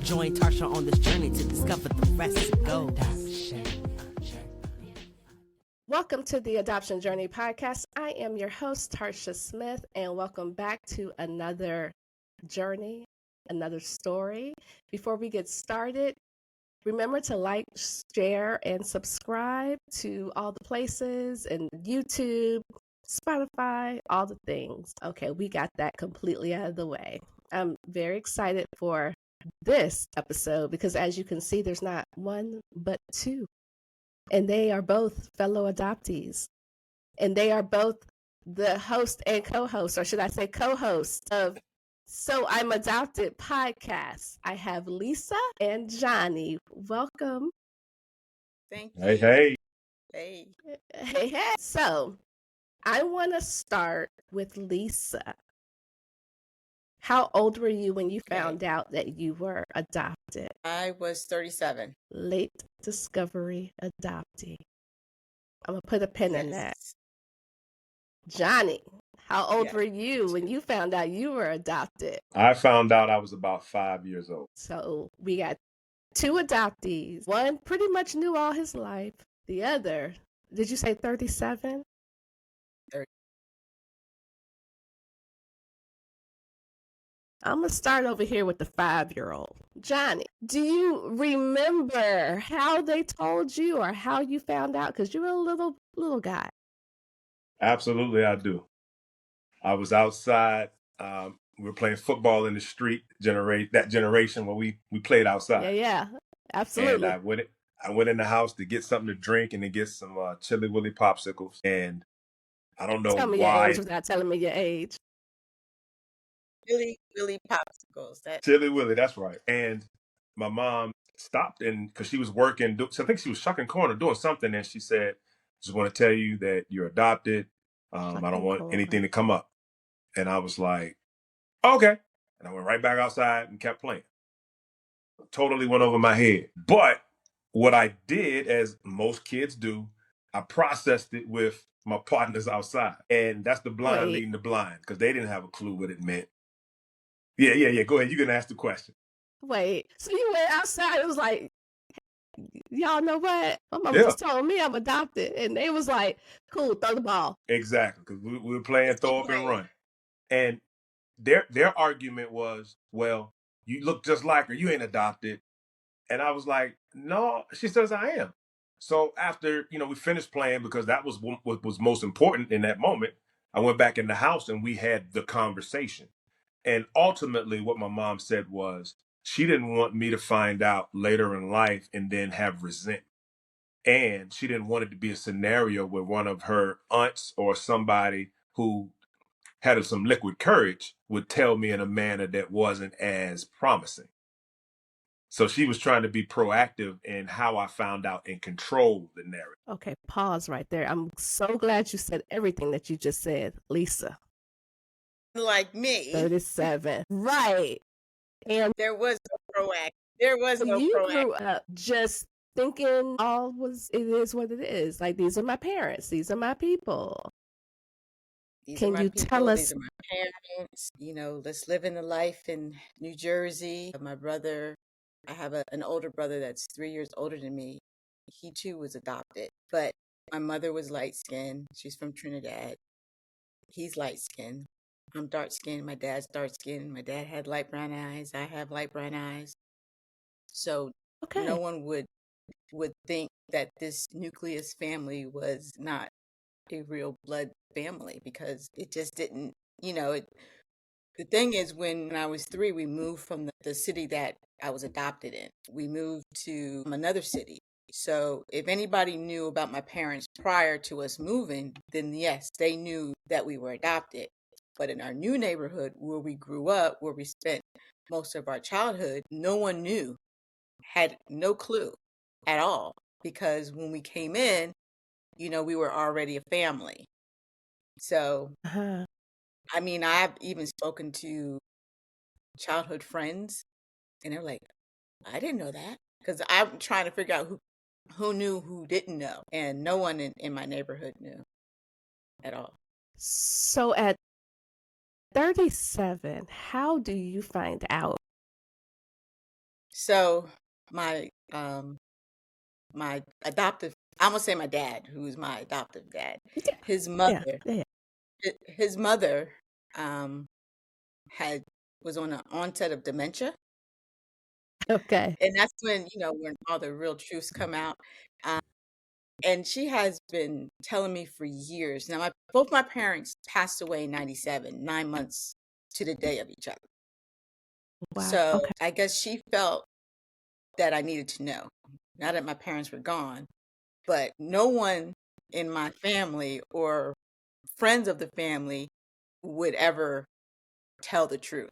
Join Tarcia on this journey to discover the rest. Go. Welcome to the Adoption Journey podcast. I am your host, Tarcia Smith, and welcome back to another journey, another story. Before we get started, remember to like, share, and subscribe to all the places and YouTube, Spotify, all the things. Okay, we got that completely out of the way. I'm very excited for this episode because, as you can see, there's not one but two. And they are both fellow adoptees. And they are both the host and co-host, or should I say co-host of So I'm Adopted podcast. I have Lisa and Johnny. Welcome. Thank you. Hey. Hey. So I want to start with Lisa. How old were you when you found out that you were adopted? I was 37. Late discovery adoptee. I'm going to put a pin in that. Johnny, how old were you when you found out you were adopted? I found out I was about 5 years old. So we got two adoptees. One pretty much knew all his life. The other, did you say 37? 30. I'm going to start over here with the 5-year-old. Johnny, do you remember how they told you or how you found out? Because you were a little guy. Absolutely, I do. I was outside. We were playing football in the street. That generation where we played outside. Yeah, absolutely. And I went in the house to get something to drink and to get some Chili Willy popsicles. And I don't know Tell me why. your age without telling me your age. Really popsicles. Chili Willy, that's right. And my mom stopped because she was working. So I think she was shucking corn or doing something. And she said, just want to tell you that you're adopted. I don't want anything to come up. And I was like, okay. And I went right back outside and kept playing. Totally went over my head. But what I did, as most kids do, I processed it with my partners outside. And that's the blind leading the blind, because they didn't have a clue what it meant. Yeah. Go ahead. You can ask the question. Wait. So you went outside. It was like, y'all know what? My mama just told me I'm adopted. And they was like, cool, throw the ball. Exactly. Because we were playing throw up and run. And their argument was, well, you look just like her. You ain't adopted. And I was like, no, she says I am. So after, we finished playing, because that was what was most important in that moment, I went back in the house and we had the conversation. And ultimately what my mom said was she didn't want me to find out later in life and then have resentment. And she didn't want it to be a scenario where one of her aunts or somebody who had some liquid courage would tell me in a manner that wasn't as promising. So she was trying to be proactive in how I found out and control the narrative. Okay, pause right there. I'm so glad you said everything that you just said, Lisa. Like me. 37. Right. And there was no proactive. There was no you proactive. grew up just thinking it is what it is. Like, these are my parents. These are my people. Can you tell us? These are my parents. Let's live in the life in New Jersey. My brother, I have an older brother that's 3 years older than me. He too was adopted, but my mother was light skinned. She's from Trinidad. He's light skinned. I'm dark skinned. My dad's dark skinned. My dad had light brown eyes. I have light brown eyes. So no one would think that this nucleus family was not a real blood family, because it just didn't, the thing is, when I was 3, we moved from the city that I was adopted in. We moved to another city. So if anybody knew about my parents prior to us moving, then yes, they knew that we were adopted. But in our new neighborhood where we grew up, where we spent most of our childhood, no one knew, had no clue at all. Because when we came in, we were already a family. So, I mean, I've even spoken to childhood friends, and they're like, I didn't know that. Because I'm trying to figure out who knew, who didn't know. And no one in my neighborhood knew at all. So at 37, how do you find out? So my my adoptive, I'm gonna say my dad, who's my adoptive dad, Yeah, his yeah, mother, yeah. his mother um had was on an onset of dementia. Okay. And that's when all the real truths come out. Um, and she has been telling me for years. Now, both my parents passed away in 97, 9 months to the day of each other. Wow. So Okay. I guess she felt that I needed to know. Now that my parents were gone, but no one in my family or friends of the family would ever tell the truth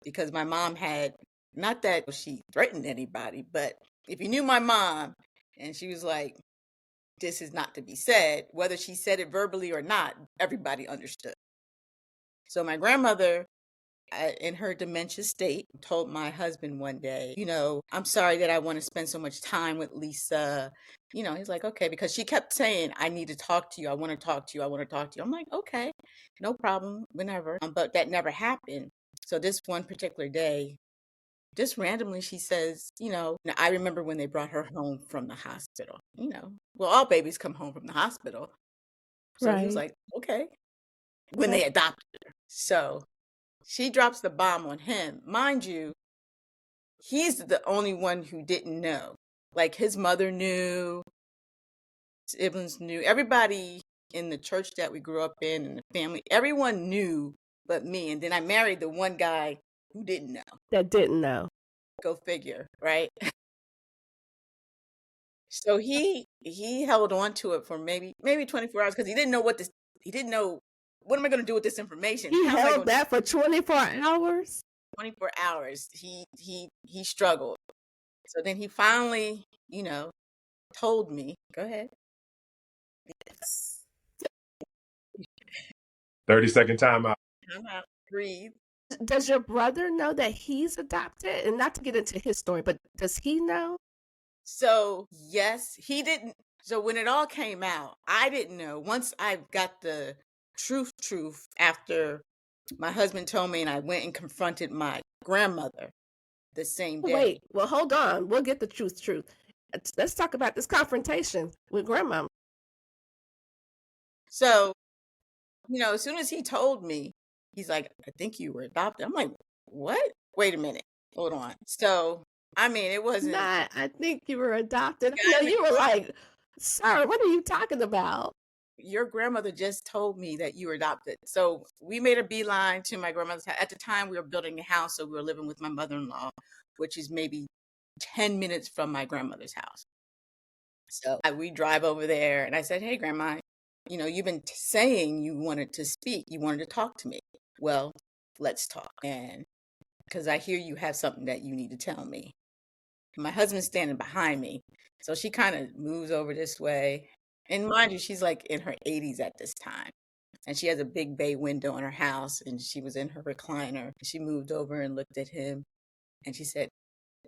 because my mom had, not that she threatened anybody, but if you knew my mom and she was like, this is not to be said, whether she said it verbally or not, everybody understood. So my grandmother, in her dementia state, told my husband one day, I'm sorry that I want to spend so much time with Lisa. He's like, okay, because she kept saying, I need to talk to you. I want to talk to you. I want to talk to you. I'm like, okay, no problem, whenever. But that never happened. So this one particular day, just randomly, she says, now I remember when they brought her home from the hospital, well, all babies come home from the hospital. So he was Right. like, okay, when Okay. they adopted her. So she drops the bomb on him. Mind you, he's the only one who didn't know. Like his mother knew, siblings knew, everybody in the church that we grew up in and the family, everyone knew but me. And then I married the one guy who didn't know. That didn't know. Go figure, right? So he held on to it for maybe 24 hours because he didn't know what am I going to do with this information? He How am I held going to that for 24 hours? 24 hours? He struggled. So then he finally, told me, go ahead. 30-second timeout. Come out, breathe. Does your brother know that he's adopted? And not to get into his story, but does he know? So yes, he didn't. So when it all came out, I didn't know. Once I got the truth after my husband told me and I went and confronted my grandmother the same day. Wait, well, hold on. We'll get the truth. Let's talk about this confrontation with grandma. So, as soon as he told me, he's like, I think you were adopted. I'm like, what? Wait a minute. Hold on. So, it wasn't. Not, I think you were adopted. Yeah, You were like, sir, what are you talking about? Your grandmother just told me that you were adopted. So we made a beeline to my grandmother's house. At the time, we were building a house, so we were living with my mother-in-law, which is maybe 10 minutes from my grandmother's house. So we drive over there, and I said, hey, Grandma, you've been saying you wanted to speak. You wanted to talk to me. Well, let's talk. And because I hear you have something that you need to tell me. My husband's standing behind me. So she kind of moves over this way. And mind you, she's like in her 80s at this time. And she has a big bay window in her house. And she was in her recliner. She moved over and looked at him. And she said,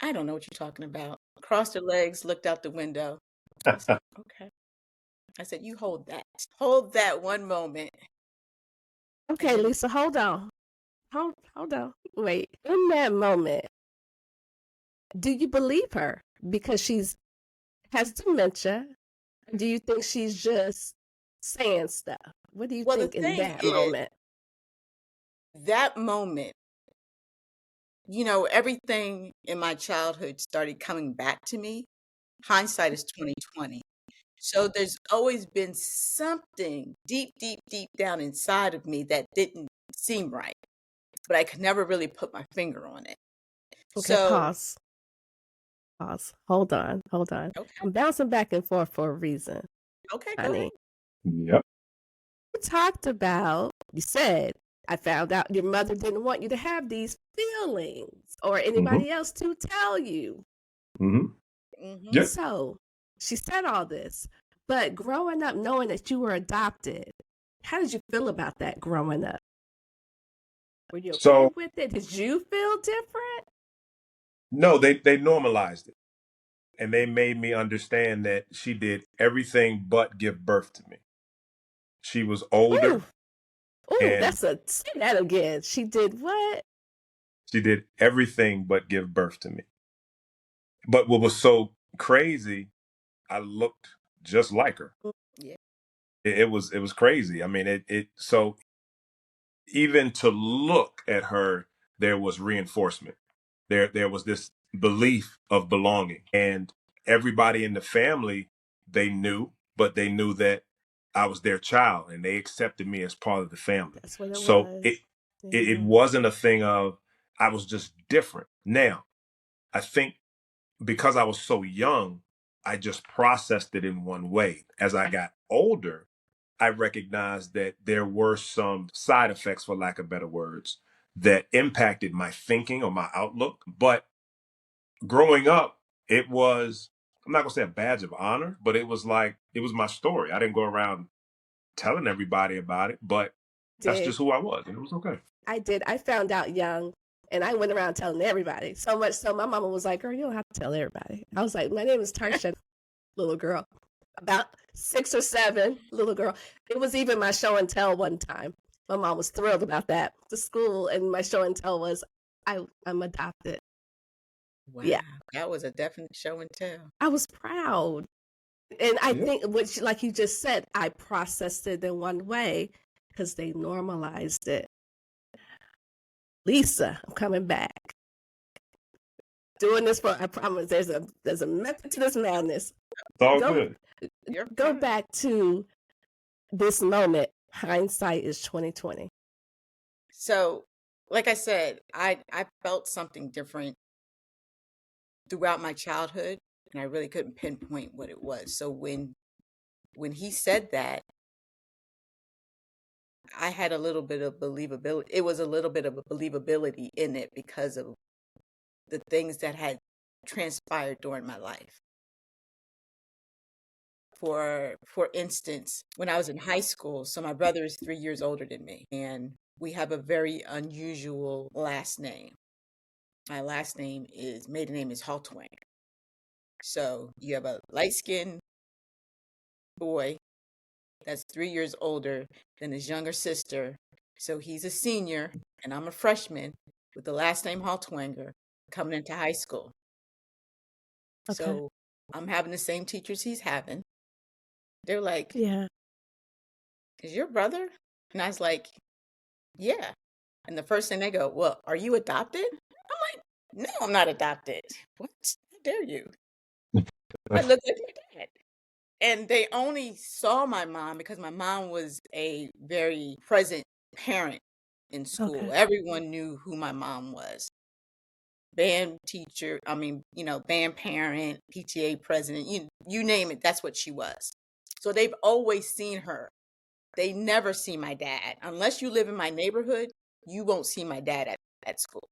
I don't know what you're talking about. Crossed her legs, looked out the window. I said, okay. I said, you hold that. Hold that one moment. Okay, Lisa, hold on. Hold on. Wait. In that moment, do you believe her because has dementia? Do you think she's just saying stuff? What do you think in that moment? That moment, everything in my childhood started coming back to me. Hindsight is 2020. So there's always been something deep, deep, deep down inside of me that didn't seem right, but I could never really put my finger on it. Okay, So, pause. Hold on. okay, I'm bouncing back and forth for a reason, okay, go honey. ahead. Yep. You said, I found out your mother didn't want you to have these feelings or anybody else to tell you. Yep. So she said all this, but growing up knowing that you were adopted, how did you feel about that growing up? Were you okay with it? Did you feel different? No, they normalized it. And they made me understand that she did everything but give birth to me. She was older. Ooh, say that again. She did what? She did everything but give birth to me. But what was so crazy, I looked just like her. Yeah. It was crazy. I mean, so even to look at her, there was reinforcement. There was this belief of belonging, and everybody in the family, they knew, but they knew that I was their child, and they accepted me as part of the family. That's what it So was. it wasn't a thing of I was just different. Now, I think because I was so young, I just processed it in one way. As I got older, I recognized that there were some side effects, for lack of better words, that impacted my thinking or my outlook. But growing up, it was, I'm not going to say a badge of honor, but it was like, it was my story. I didn't go around telling everybody about it, but that's just who I was. And it was okay. I did. I found out young, and I went around telling everybody. So much so my mama was like, girl, you don't have to tell everybody. I was like, my name is Tarcia, little girl. About 6 or 7, little girl. It was even my show and tell one time. My mom was thrilled about that. To school, and my show and tell was, I'm adopted. Wow. Yeah. That was a definite show and tell. I was proud. And I think, which, like you just said, I processed it in one way because they normalized it. Lisa, I'm coming back. Doing this I promise there's a method to this madness. It's all good. Go back to this moment. Hindsight is 2020. So, like I said, I felt something different throughout my childhood, and I really couldn't pinpoint what it was. So when he said that, I had a little bit of believability. It was a little bit of a believability in it because of the things that had transpired during my life. For instance, when I was in high school, so my brother is 3 years older than me, and we have a very unusual last name. My last name maiden name is Haltwang. So you have a light-skinned boy that's 3 years older than his younger sister. So he's a senior, and I'm a freshman with the last name Haltwanger coming into high school. Okay. So I'm having the same teachers he's having. They're like, yeah, is your brother? And I was like, yeah. And the first thing they go, well, are you adopted? I'm like, no, I'm not adopted. What? How dare you? I look like your dad. And they only saw my mom because my mom was a very present parent in school. Okay. Everyone knew who my mom was. Band teacher, band parent, PTA president, you name it, that's what she was. So they've always seen her. They never see my dad. Unless you live in my neighborhood, you won't see my dad at school.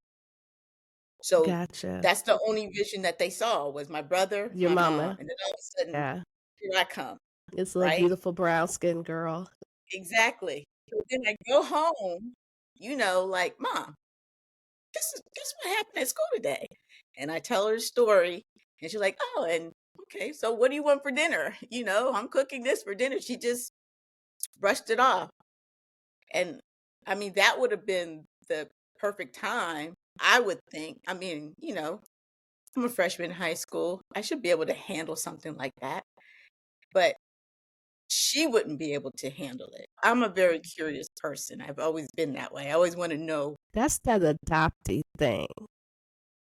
So Gotcha. that's the only vision that they saw was my brother, Your my mama. mom. And then all of a sudden, Yeah, here I come. it's a little Right? beautiful brown skinned girl. Exactly. So then I go home, like, Mom, guess what happened at school today? And I tell her the story, and she's like, oh, and okay, so what do you want for dinner? I'm cooking this for dinner. She just brushed it off. And I mean, that would have been the perfect time, I would think. I mean, I'm a freshman in high school. I should be able to handle something like that. But she wouldn't be able to handle it. I'm a very curious person. I've always been that way. I always want to know. That's that adoptee thing.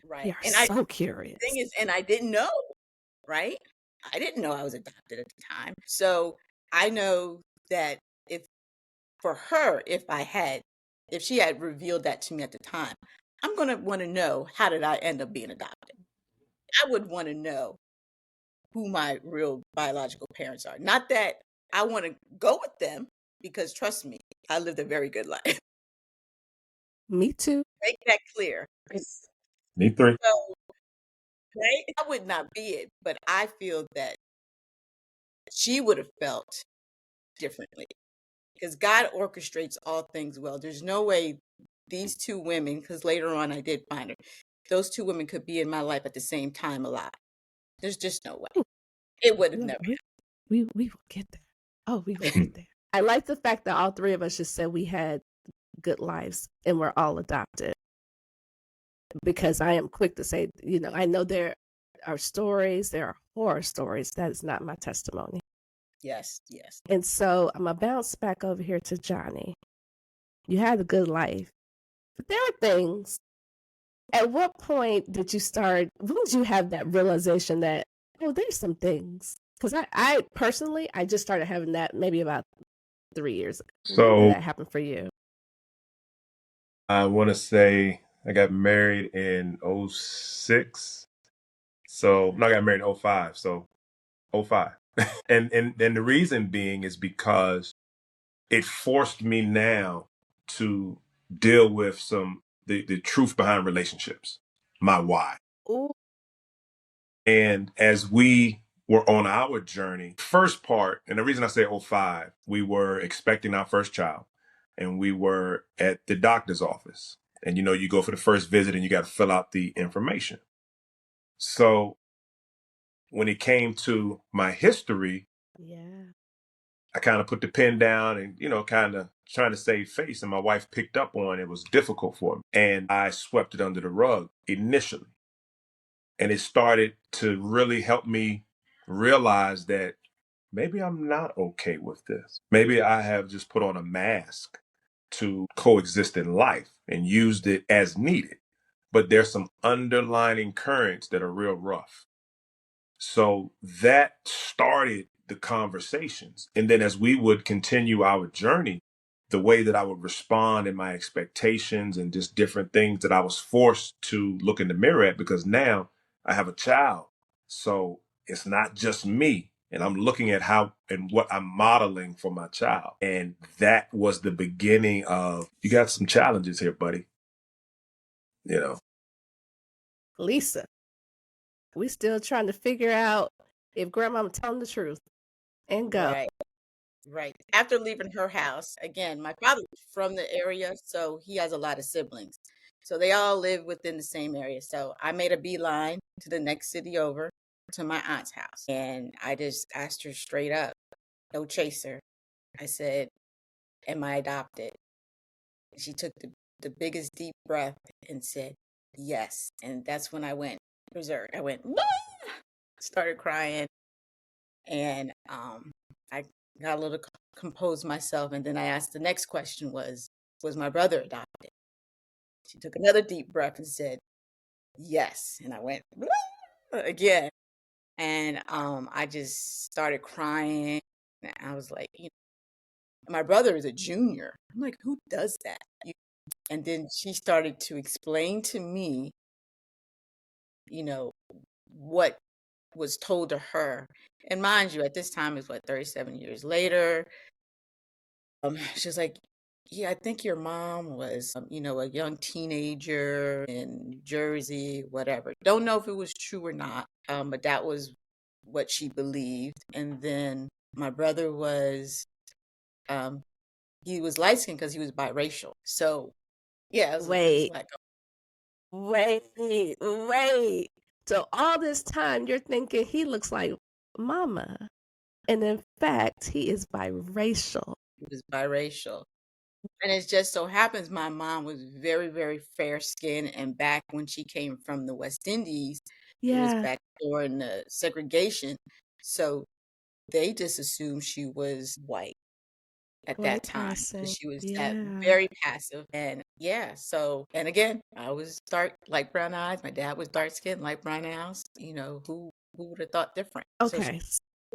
Right. You're And so curious. The thing is, and I didn't know, right? I didn't know I was adopted at the time. So I know that if she had revealed that to me at the time, I'm going to want to know, how did I end up being adopted? I would want to know who my real biological parents are. Not that I want to go with them, because trust me, I lived a very good life. Me too. Make that clear. Me three. So, right? I would not be it, but I feel that she would have felt differently, because God orchestrates all things well. There's no way these two women, because later on I did find her, those two women could be in my life at the same time alive. There's just no way. It would have never happened. We will get there. Oh, we will get there. I like the fact that all three of us just said we had good lives and we're all adopted. Because I am quick to say, I know there are stories, there are horror stories. That is not my testimony. Yes, yes. And so I'm going to bounce back over here to Johnnie. You had a good life, but there are things. At what point did you start, when did you have that realization that, oh, there's some things? Because I personally, I just started having that maybe about 3 years ago. When did So that happen for you? I want to say I got married in '06. So no, I got married in '05. So '05. And the reason being is because it forced me now to deal with the truth behind relationships, my why. Ooh. And as we were on our journey, first part, and the reason I say '05, we were expecting our first child and we were at the doctor's office. And you go for the first visit and you got to fill out the information. So when it came to my history, Yeah. I kind of put the pen down and, kind of trying to save face. And my wife picked up on it was difficult for me. And I swept it under the rug initially. And it started to really help me realize that maybe I'm not okay with this. Maybe I have just put on a mask to coexist in life and used it as needed. But there's some underlining currents that are real rough. So that started the conversations. And then as we would continue our journey, the way that I would respond and my expectations and just different things that I was forced to look in the mirror at, because now I have a child. So it's not just me. And I'm looking at how and what I'm modeling for my child. And that was the beginning of, you got some challenges here, buddy. Lisa, we still trying to figure out if grandmama telling the truth and go. Right, right. After leaving her house, again, my father was from the area, so he has a lot of siblings. So they all live within the same area. So I made a beeline to the next city over to my aunt's house. And I just asked her straight up, no chaser. I said, am I adopted? She took the biggest deep breath and said, yes. And that's when I went berserk. I went, started crying. And I got a little composed myself. And then I asked the next question was my brother adopted? She took another deep breath and said, yes. And I went, again. And I just started crying. And I was like, my brother is a junior. I'm like, who does that? And then she started to explain to me, what was told to her. And mind you, at this time is 37 years later. She was like, yeah, I think your mom was, a young teenager in New Jersey, whatever. Don't know if it was true or not, but that was what she believed. And then my brother was, he was light skinned because he was biracial. So, yeah, it was like, Wait. So all this time you're thinking he looks like mama. And in fact, he is biracial. he was biracial. And it just so happens my mom was very, very fair skinned. And back when she came from the West Indies, it was Yeah. back during the segregation. So they just assumed she was white at that White time. passing. She was that Yeah. very passive. And yeah, so, and again, I was dark, light brown eyes. My dad was dark skinned, light brown eyes. Who would have thought different? So Okay.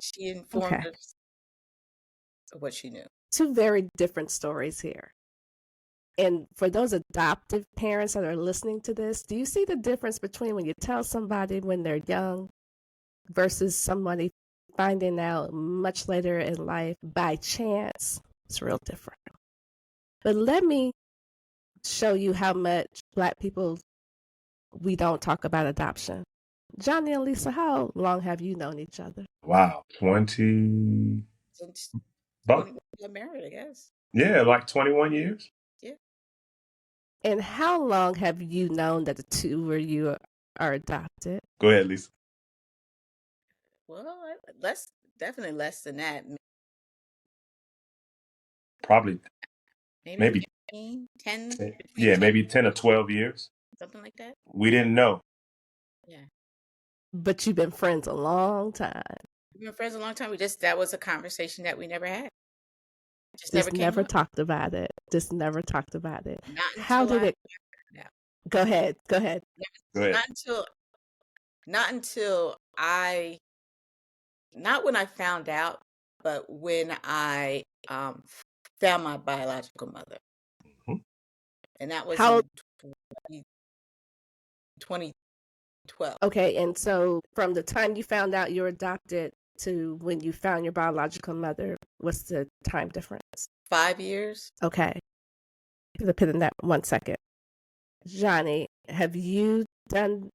she informed Okay. us of what she knew. Two very different stories here. And for those adoptive parents that are listening to this, do you see the difference between when you tell somebody when they're young versus somebody finding out much later in life by chance? It's real different. But let me show you how much Black people, we don't talk about adoption. Johnnie and Lisa, how long have you known each other? Wow. 20, Since about, 20 we got married, I guess. yeah, like 21 years. Yeah. And how long have you known that the two of you are adopted? Go ahead, Lisa. Well, definitely less than that. Probably, Maybe maybe, 15, 10, between yeah, 10, maybe 10 or 12 years. something like that. We didn't know. Yeah. But you've been friends a long time. We've been friends a long time. That was a conversation that we never had. It just never Just came never up. talked about it. Just never talked about it. Not How until did I it? found out. Go ahead. Go ahead. Go ahead. Not until I, not when I found out, but when I found my biological mother. Mhm. And that was How? in 2012. Okay. And so from the time you found out you're adopted to when you found your biological mother, what's the time difference? 5 years. Okay. Put a pin in that 1 second. Johnnie, have you found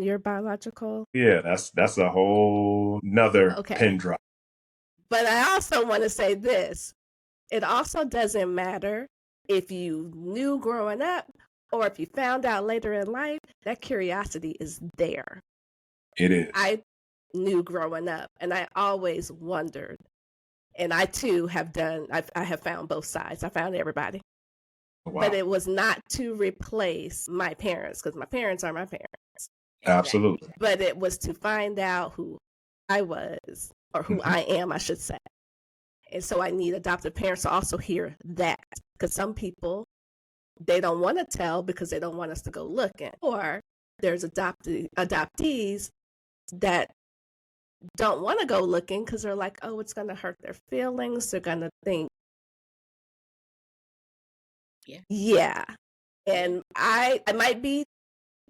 your biological? Yeah, that's a whole nother Okay. pin drop. But I also want to say this. It also doesn't matter if you knew growing up or if you found out later in life, that curiosity is there. It is. I knew growing up and I always wondered. And I too have I have found both sides. I found everybody. Wow. But it was not to replace my parents because my parents are my parents. Absolutely. But it was to find out who I was or who I am, I should say. And so I need adoptive parents to also hear that because some people, they don't want to tell because they don't want us to go looking. Or there's adoptees that don't want to go looking because they're like, oh, it's going to hurt their feelings. They're going to think, yeah. And I might be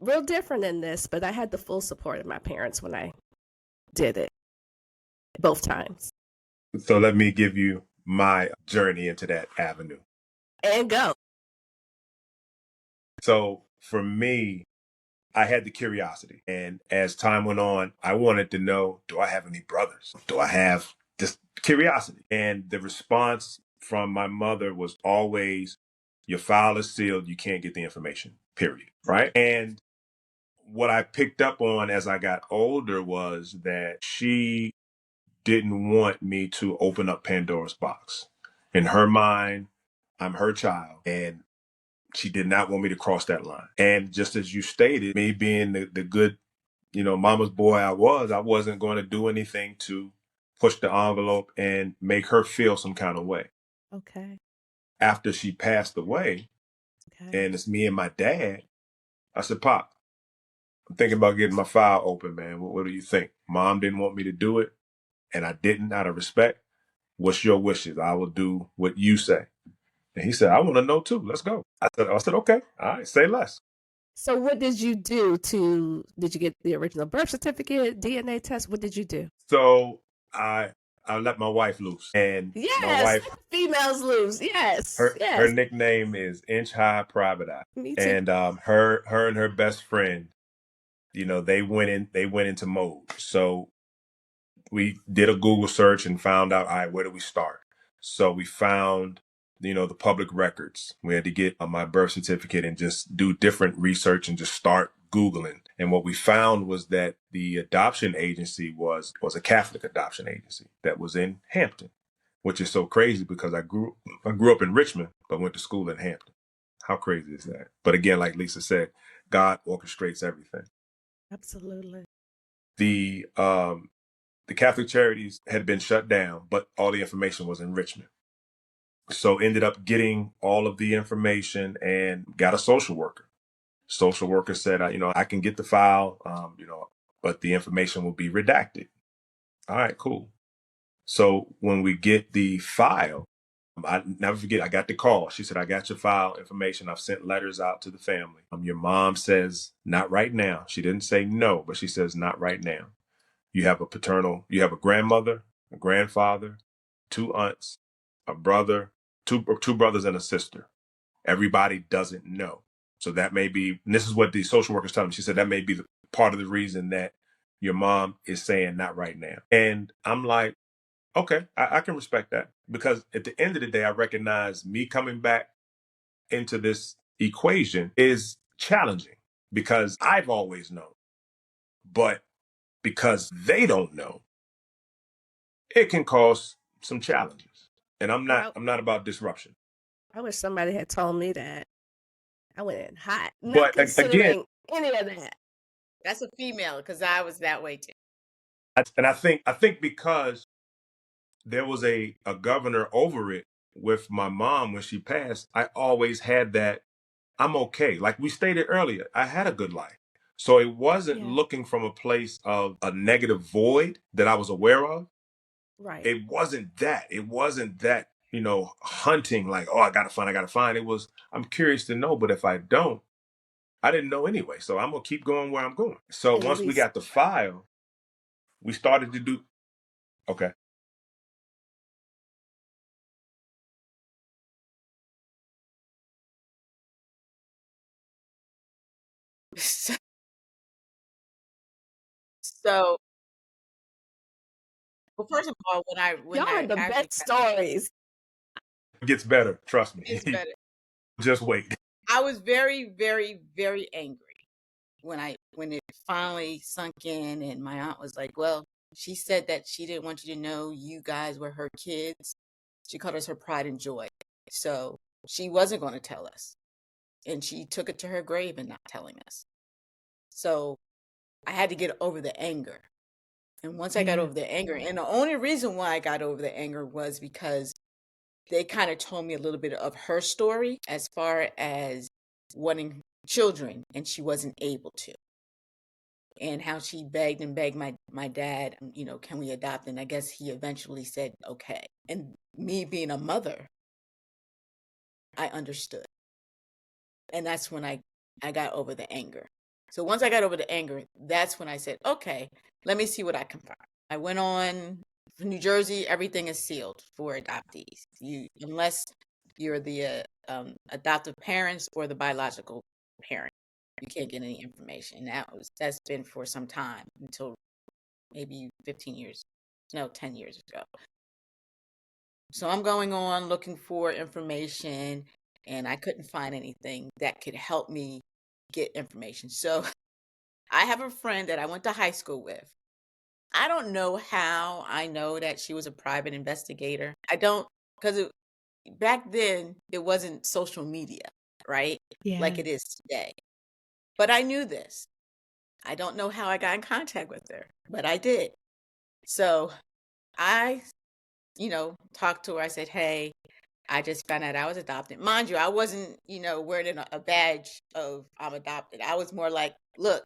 real different in this, but I had the full support of my parents when I did it both times. So let me give you my journey into that avenue. And go. So for me, I had the curiosity. And as time went on, I wanted to know, do I have any brothers? Do I have just curiosity? And the response from my mother was always, your file is sealed. You can't get the information, period. Right. And what I picked up on as I got older was that she didn't want me to open up Pandora's box. In her mind, I'm her child, and she did not want me to cross that line. And just as you stated, me being the good, mama's boy I wasn't going to do anything to push the envelope and make her feel some kind of way. Okay. After she passed away, and it's me and my dad, I said, Pop, I'm thinking about getting my file open, man. What do you think? Mom didn't want me to do it, and I didn't out of respect. What's your wishes? I will do what you say. And he said, I want to know too. Let's go. I said, okay. All right, say less. So what did you do did you get the original birth certificate, DNA test? What did you do? So I let my wife loose. And my wife, females loose. Yes. Her nickname is Inch High Private Eye. Me too. And her and her best friend, they went into mode. So we did a Google search and found out, all right, where do we start? So we found, the public records. We had to get my birth certificate and just do different research and just start Googling. And what we found was that the adoption agency was a Catholic adoption agency that was in Hampton, which is so crazy because I grew up in Richmond, but went to school in Hampton. How crazy is that? But again, like Lisa said, God orchestrates everything. Absolutely. The Catholic charities had been shut down, but all the information was in Richmond. So ended up getting all of the information and got a social worker. Social worker said, I can get the file, but the information will be redacted. All right, cool. So when we get the file, I never forget, I got the call. She said, I got your file information. I've sent letters out to the family. Your mom says, not right now. She didn't say no, but she says, not right now. You have a grandmother, a grandfather, 2 aunts, a brother, two brothers and a sister. Everybody doesn't know. So that may be, and this is what the social workers told me. She said that may be the part of the reason that your mom is saying not right now. And I'm like, okay, I can respect that, because at the end of the day, I recognize me coming back into this equation is challenging because I've always known, but because they don't know, it can cause some challenges. And I'm not about disruption. I wish somebody had told me that. I went in hot, not But considering again, any of that. That's a female, because I was that way too. And I think because there was a governor over it with my mom when she passed, I always had that I'm okay. Like we stated earlier, I had a good life. So it wasn't Yeah. looking from a place of a negative void that I was aware of. Right. It wasn't that. It wasn't that, hunting like, oh, I gotta find. It was, I'm curious to know, but if I don't, I didn't know anyway. So I'm gonna keep going where I'm going. So At once we least got the file, we started to do okay. So, well, first of all, when y'all are I the actually best stories. It gets better, trust me. it's better. Just wait. I was very, very, very angry when it finally sunk in, and my aunt was like, "Well, she said that she didn't want you to know you guys were her kids. She called us her pride and joy. So she wasn't going to tell us, and she took it to her grave and not telling us. So I had to get over the anger." And once I got Yeah. over the anger, and the only reason why I got over the anger was because they kind of told me a little bit of her story as far as wanting children, and she wasn't able to. And how she begged and begged my dad, can we adopt? And I guess he eventually said, okay. And me being a mother, I understood. And that's when I got over the anger. So once I got over the anger, that's when I said, okay, let me see what I can find. I went on New Jersey, everything is sealed for adoptees. Unless you're the adoptive parents or the biological parent, you can't get any information. That's been for some time, until maybe 10 years ago. So I'm going on looking for information, and I couldn't find anything that could help me get information. So I have a friend that I went to high school with. I don't know how I know that she was a private investigator. I don't, because back then it wasn't social media, right? Yeah. Like it is today. But I knew this. I don't know how I got in contact with her, but I did. So I, talked to her. I said, hey, I just found out I was adopted. Mind you, I wasn't, wearing a badge of I'm adopted. I was more like, look,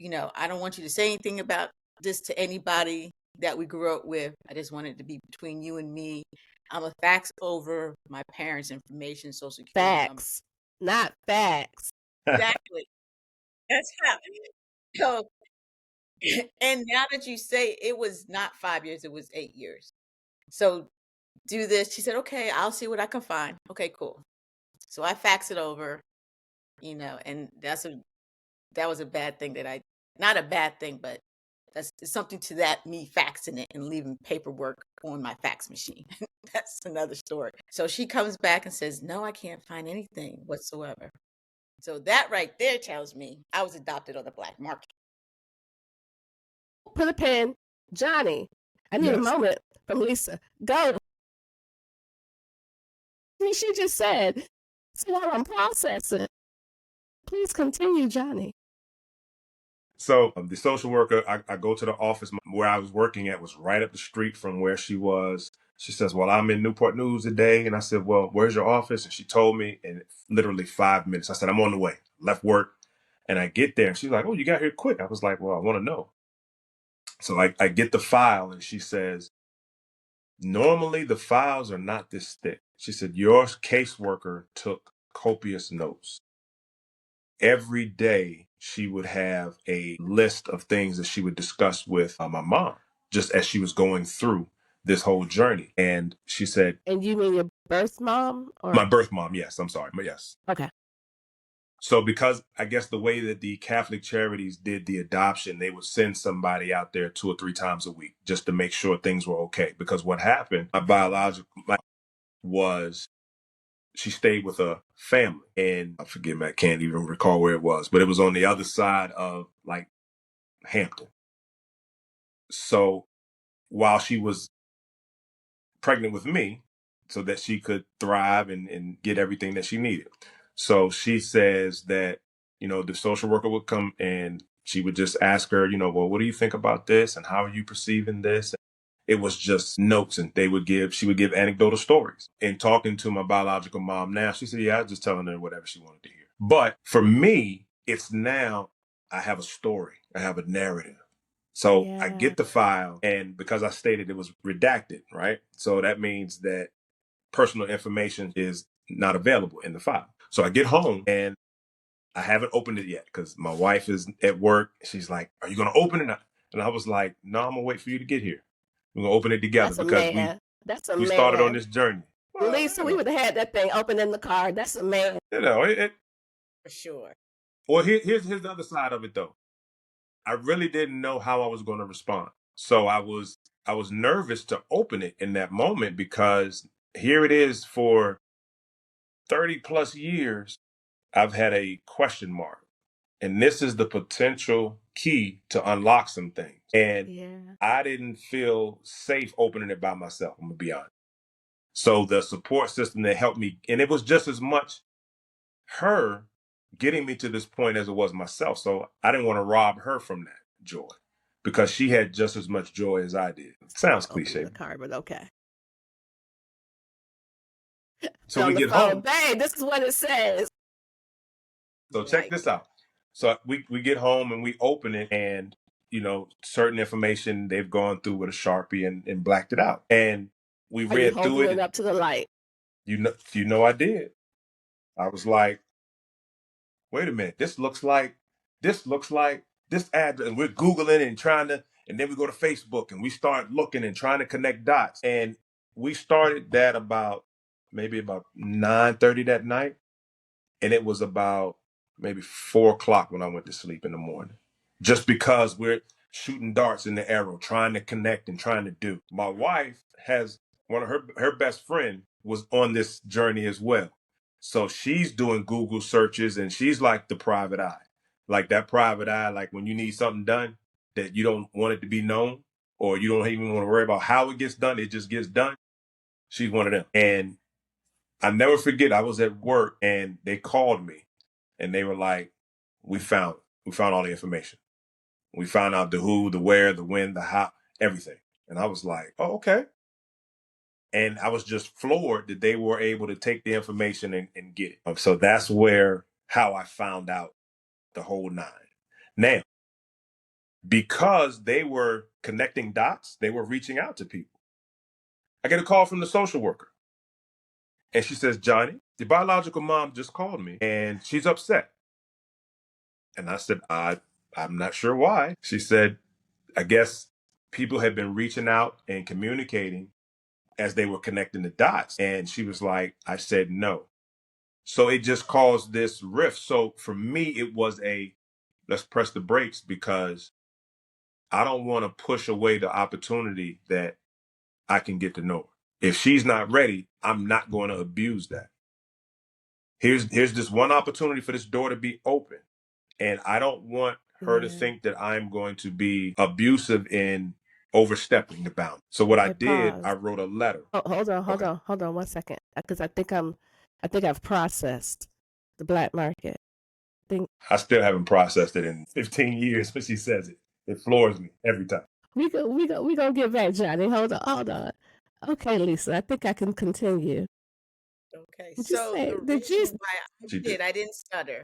I don't want you to say anything about this to anybody that we grew up with. I just want it to be between you and me. I'm a fax over my parents' information, social security number. Facts, not facts. Exactly. That's how. So, and now that you say it was not 5 years, it was 8 years. So do this. She said, okay, I'll see what I can find. Okay, cool. So I fax it over, and that was a bad thing not a bad thing, but that's something to that, me faxing it and leaving paperwork on my fax machine. That's another story. So she comes back and says, no, I can't find anything whatsoever. So that right there tells me I was adopted on the black market. Put a pin. Johnny, I need a Yes. moment from Lisa. Go. She just said, so while I'm processing, please continue, Johnny. So the social worker, I go to the office where I was working at was right up the street from where she was. She says, well, I'm in Newport News today. And I said, well, where's your office? And she told me in literally 5 minutes. I said, I'm on the way. Left work. And I get there and she's like, oh, you got here quick. I was like, well, I want to know. So I get the file and she says, normally the files are not this thick. She said, your caseworker took copious notes. Every day she would have a list of things that she would discuss with my mom, just as she was going through this whole journey. And she said, and you mean your birth mom? Or my birth mom, yes, I'm sorry, but yes. Okay. So because I guess the way that the Catholic Charities did the adoption, they would send somebody out there 2 or 3 times a week just to make sure things were okay. Because what happened, my biological was she stayed with a family, and forgive me, I can't even recall where it was, but it was on the other side of like Hampton. So while she was pregnant with me, so that she could thrive and get everything that she needed. So she says that, the social worker would come and she would just ask her, well, what do you think about this? And how are you perceiving this? It was just notes, and she would give anecdotal stories. And talking to my biological mom now, she said, yeah, I was just telling her whatever she wanted to hear. But for me, it's now I have a story. I have a narrative. So I get the file, and because I stated it was redacted, right? So that means that personal information is not available in the file. So I get home and I haven't opened it yet because my wife is at work. She's like, are you going to open it? And I was like, no, I'm going to wait for you to get here. We're going to open it together That's a because man. That's a we man. started on this journey. Well, Lisa, we would have had that thing open in the car. That's a man. For sure. Well, here's the other side of it, though. I really didn't know how I was going to respond. So I was nervous to open it in that moment because here it is for 30 plus years. I've had a question mark. And this is the potential key to unlock some things. And I didn't feel safe opening it by myself, I'm going to be honest. So the support system that helped me, and it was just as much her getting me to this point as it was myself. So I didn't want to rob her from that joy because she had just as much joy as I did. Sounds cliche. The car, but okay. So we get home. Babe, this is what it says. So check this out. So we get home and we open it, and certain information they've gone through with a Sharpie and blacked it out. And we read through it. Up to the light. I did. I was like, wait a minute, this looks like this address. And we're Googling and then we go to Facebook and we start looking and trying to connect dots. And we started that maybe about 9:30 that night. And it was about maybe 4:00 when I went to sleep in the morning, just because we're shooting darts in the arrow, trying to connect and trying to do. My wife has one of her best friend was on this journey as well. So she's doing Google searches, and she's like the private eye, like that private eye, like when you need something done that you don't want it to be known, or you don't even want to worry about how it gets done. It just gets done. She's one of them. And I never forget, I was at work and they called me and they were like, we found all the information. We found out the who, the where, the when, the how, everything. And I was like, oh, okay. And I was just floored that they were able to take the information and get it. So that's how I found out the whole nine. Now, because they were connecting dots, they were reaching out to people. I get a call from the social worker. And she says, Johnny, your biological mom just called me and she's upset. And I said, I'm not sure why. She said, I guess people had been reaching out and communicating as they were connecting the dots. And she was like, I said no. So it just caused this rift. So for me, it was let's press the brakes, because I don't want to push away the opportunity that I can get to know her. If she's not ready, I'm not going to abuse that. Here's this one opportunity for this door to be open. And I don't want her to think that I'm going to be abusive in overstepping the boundary. So what I did, I wrote a letter. Oh, hold on 1 second. Because I think I've processed the black market. I still haven't processed it in 15 years, but she says it. It floors me every time. We gonna get back, Johnny. Hold on. Okay, Lisa, I think I can continue. Okay, so the reason why I didn't stutter.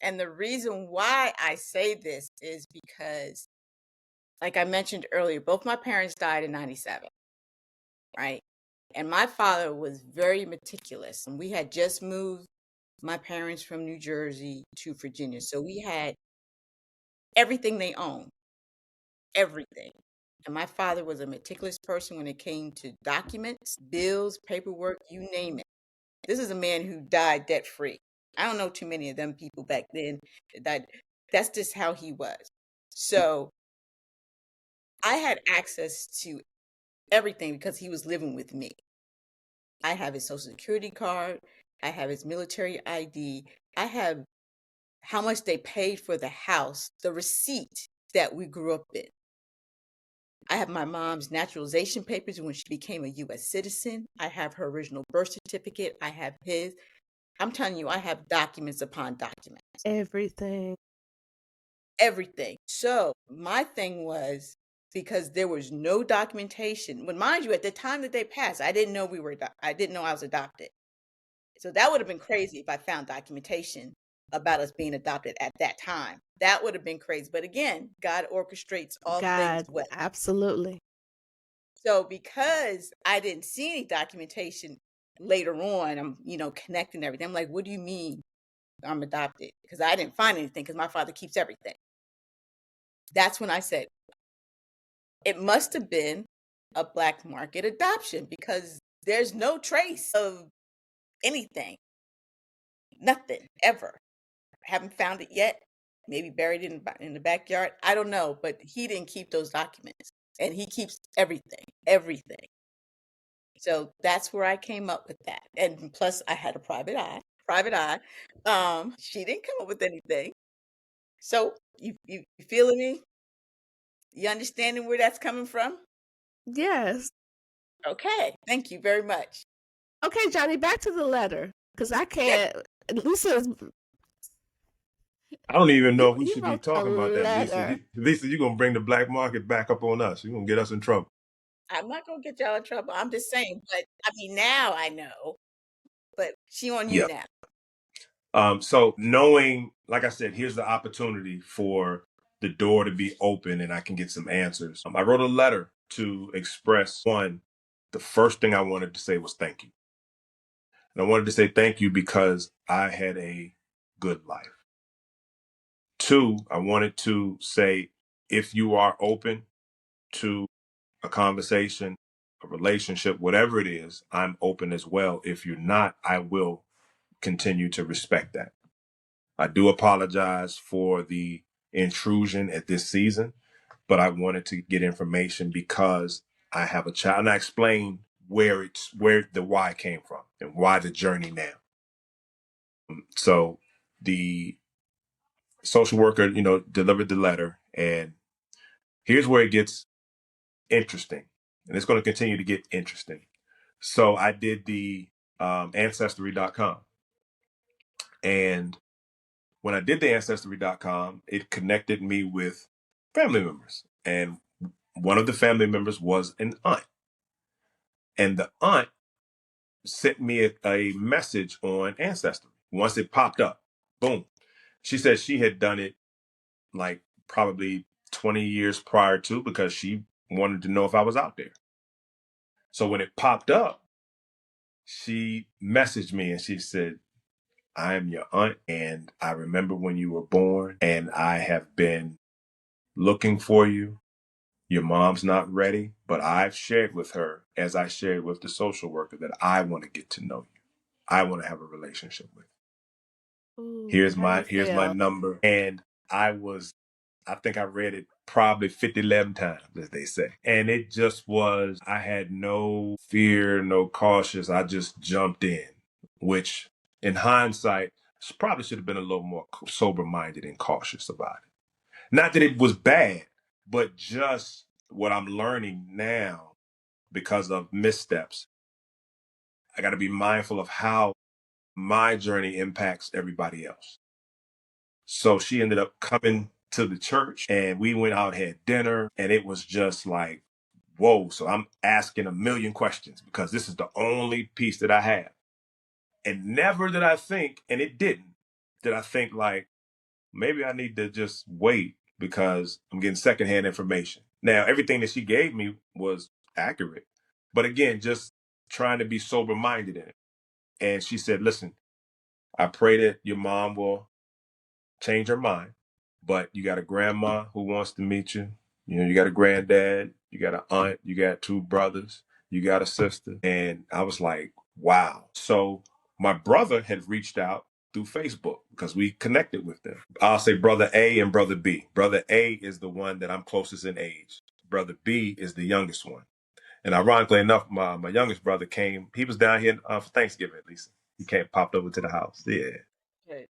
And the reason why I say this is because, like I mentioned earlier, both my parents died in 97, right? And my father was very meticulous. And we had just moved my parents from New Jersey to Virginia. So we had everything they owned, everything. And my father was a meticulous person when it came to documents, bills, paperwork, you name it. This is a man who died debt free. I don't know too many of them people back then. That's just how he was. So I had access to everything because he was living with me. I have his social security card. I have his military ID. I have how much they paid for the house, the receipt that we grew up in. I have my mom's naturalization papers when she became a U.S. citizen. I have her original birth certificate. I have his. I'm telling you, I have documents upon documents. Everything. everything. So my thing was, because there was no documentation. But mind you, at the time that they passed, I didn't know I didn't know I was adopted. So that would have been crazy if I found documentation about us being adopted at that time. That would have been crazy. But again, God orchestrates all things God, well. absolutely. So because I didn't see any documentation later on, I'm, connecting everything. I'm like, what do you mean I'm adopted? Because I didn't find anything because my father keeps everything. That's when I said, it must have been a black market adoption because there's no trace of anything. Nothing ever. Haven't found it yet. Maybe buried in the backyard. I don't know, but he didn't keep those documents, and he keeps everything, everything. So that's where I came up with that. And plus, I had a private eye. Private eye. She didn't come up with anything. So you feeling me? You understanding where that's coming from? Yes. Okay. Thank you very much. Okay, Johnny, back to the letter. Because I can't. Lisa's. I don't even know if we You should be wrote a talking about that, Lisa. letter. Lisa, you're going to bring the black market back up on us. You're going to get us in trouble. I'm not gonna get y'all in trouble. I'm just saying, but I mean now I know. But she on you Yeah. now. So knowing, like I said, here's the opportunity for the door to be open and I can get some answers. I wrote a letter to express, one, the first thing I wanted to say was thank you. And I wanted to say thank you because I had a good life. Two, I wanted to say, if you are open to a conversation, a relationship, whatever it is, I'm open as well. If you're not, I will continue to respect that. I do apologize for the intrusion at this season, but I wanted to get information because I have a child, and I explained where the why came from and why the journey now. So the social worker, delivered the letter, and here's where it gets interesting, and it's going to continue to get interesting. So I did the ancestry.com, and when I did the ancestry.com, it connected me with family members, and one of the family members was an aunt, and the aunt sent me a message on Ancestry. Once it popped up, boom. She said she had done it like probably 20 years prior to, because she wanted to know if I was out there. So when it popped up, she messaged me and she said, I am your aunt, and I remember when you were born, and I have been looking for you. Your mom's not ready, but I've shared with her, as I shared with the social worker, that I want to get to know you. I want to have a relationship with you. Ooh, Here's how you my feel? number. And I think I read it probably 50, 11 times, as they say. And it just was, I had no fear, no cautious. I just jumped in, which in hindsight, probably should have been a little more sober-minded and cautious about it. Not that it was bad, but just what I'm learning now because of missteps. I got to be mindful of how my journey impacts everybody else. So she ended up coming to the church, and we went out, had dinner, and it was just like, whoa. So I'm asking a million questions because this is the only piece that I have. And never did I think, and it did I think like, maybe I need to just wait because I'm getting secondhand information. Now, everything that she gave me was accurate, but again, just trying to be sober minded in it. And she said, listen, I pray that your mom will change her mind, but you got a grandma who wants to meet you. You got a granddad, you got an aunt, you got two brothers, you got a sister. And I was like, wow. So my brother had reached out through Facebook because we connected with them. I'll say brother A and brother B. Brother A is the one that I'm closest in age. Brother B is the youngest one. And ironically enough, my youngest brother came. He was down here for Thanksgiving, at least. He popped over to the house. Yeah. Okay.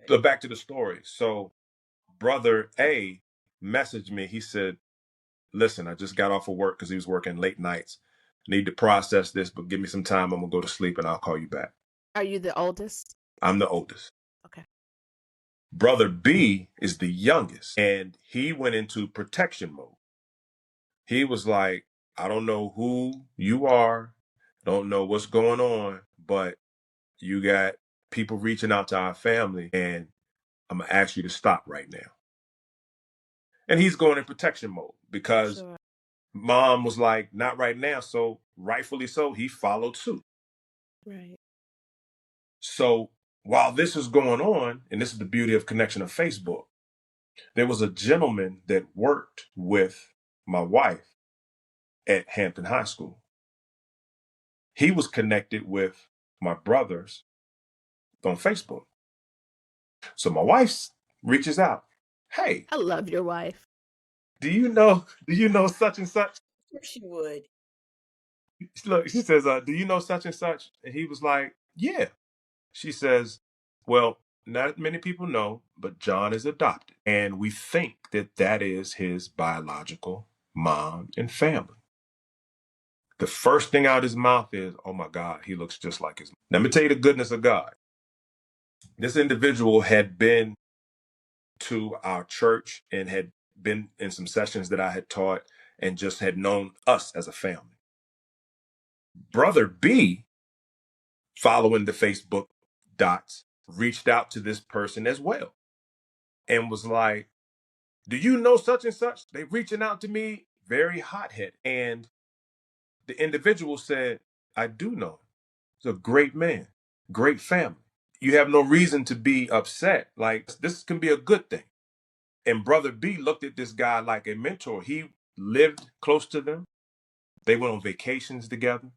But back to the story. So brother A messaged me. He said, listen, I just got off of work because he was working late nights. Need to process this, but give me some time. I'm going to go to sleep and I'll call you back. Are you the oldest? I'm the oldest. Okay. Brother B is the youngest, and he went into protection mode. He was like, I don't know who you are, don't know what's going on, but you got people reaching out to our family, and I'm going to ask you to stop right now. And he's going in protection mode because Sure. mom was like, not right now. So rightfully so, he followed suit. Right. So while this is going on, and this is the beauty of connection of Facebook, there was a gentleman that worked with my wife at Hampton High School. He was connected with my brothers on Facebook. So my wife reaches out. Hey, I love your wife. do you know such and such? Of course you would. Look, she says, do you know such and such? And he was like, yeah. She says, well, not many people know, but John is adopted. And we think that that is his biological mom and family. The first thing out of his mouth is, oh my God, he looks just like his mom. Let me tell you the goodness of God. This individual had been to our church and had been in some sessions that I had taught and just had known us as a family. Brother B, following the Facebook dots, reached out to this person as well and was like, do you know such and such? They reaching out to me, very hot-headed. And the individual said, I do know him. He's a great man, great family. You have no reason to be upset. Like, this can be a good thing. And Brother B looked at this guy like a mentor. He lived close to them. They went on vacations together.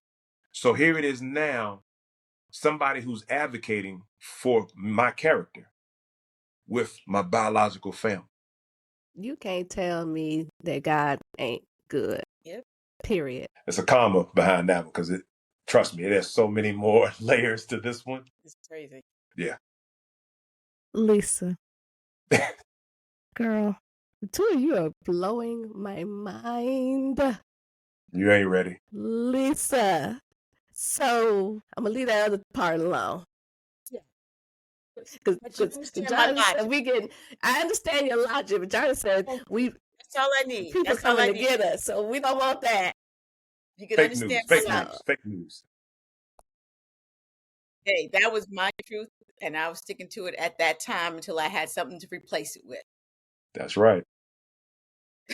So here it is now, somebody who's advocating for my character with my biological family. You can't tell me that God ain't good. Yep. Period. There's a comma behind that one because trust me, there's so many more layers to this one. It's crazy. Yeah. Lisa. Girl, the two of you are blowing my mind. You ain't ready. Lisa. So I'm gonna leave that other part alone. Yeah. Because But you understand my Jonathan logic. said I understand your logic, but Jonathan said That's all I need. people That's all coming I to need. get us, so we don't want that. You can Fake understand news, my fake logic. news, fake news. Hey, that was my truth, and I was sticking to it at that time until I had something to replace it with. That's right.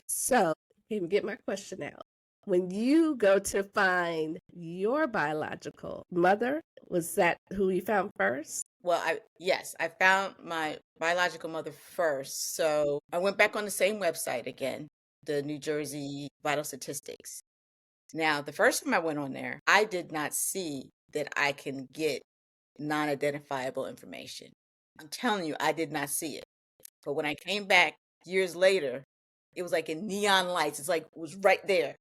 So, let me get my question out. When you go to find your biological mother, was that who you found first? Well, I found my biological mother first. So I went back on the same website again, the New Jersey Vital Statistics. Now, the first time I went on there, I did not see that I can get non-identifiable information. I'm telling you, I did not see it. But when I came back years later, it was like in neon lights. It's like it was right there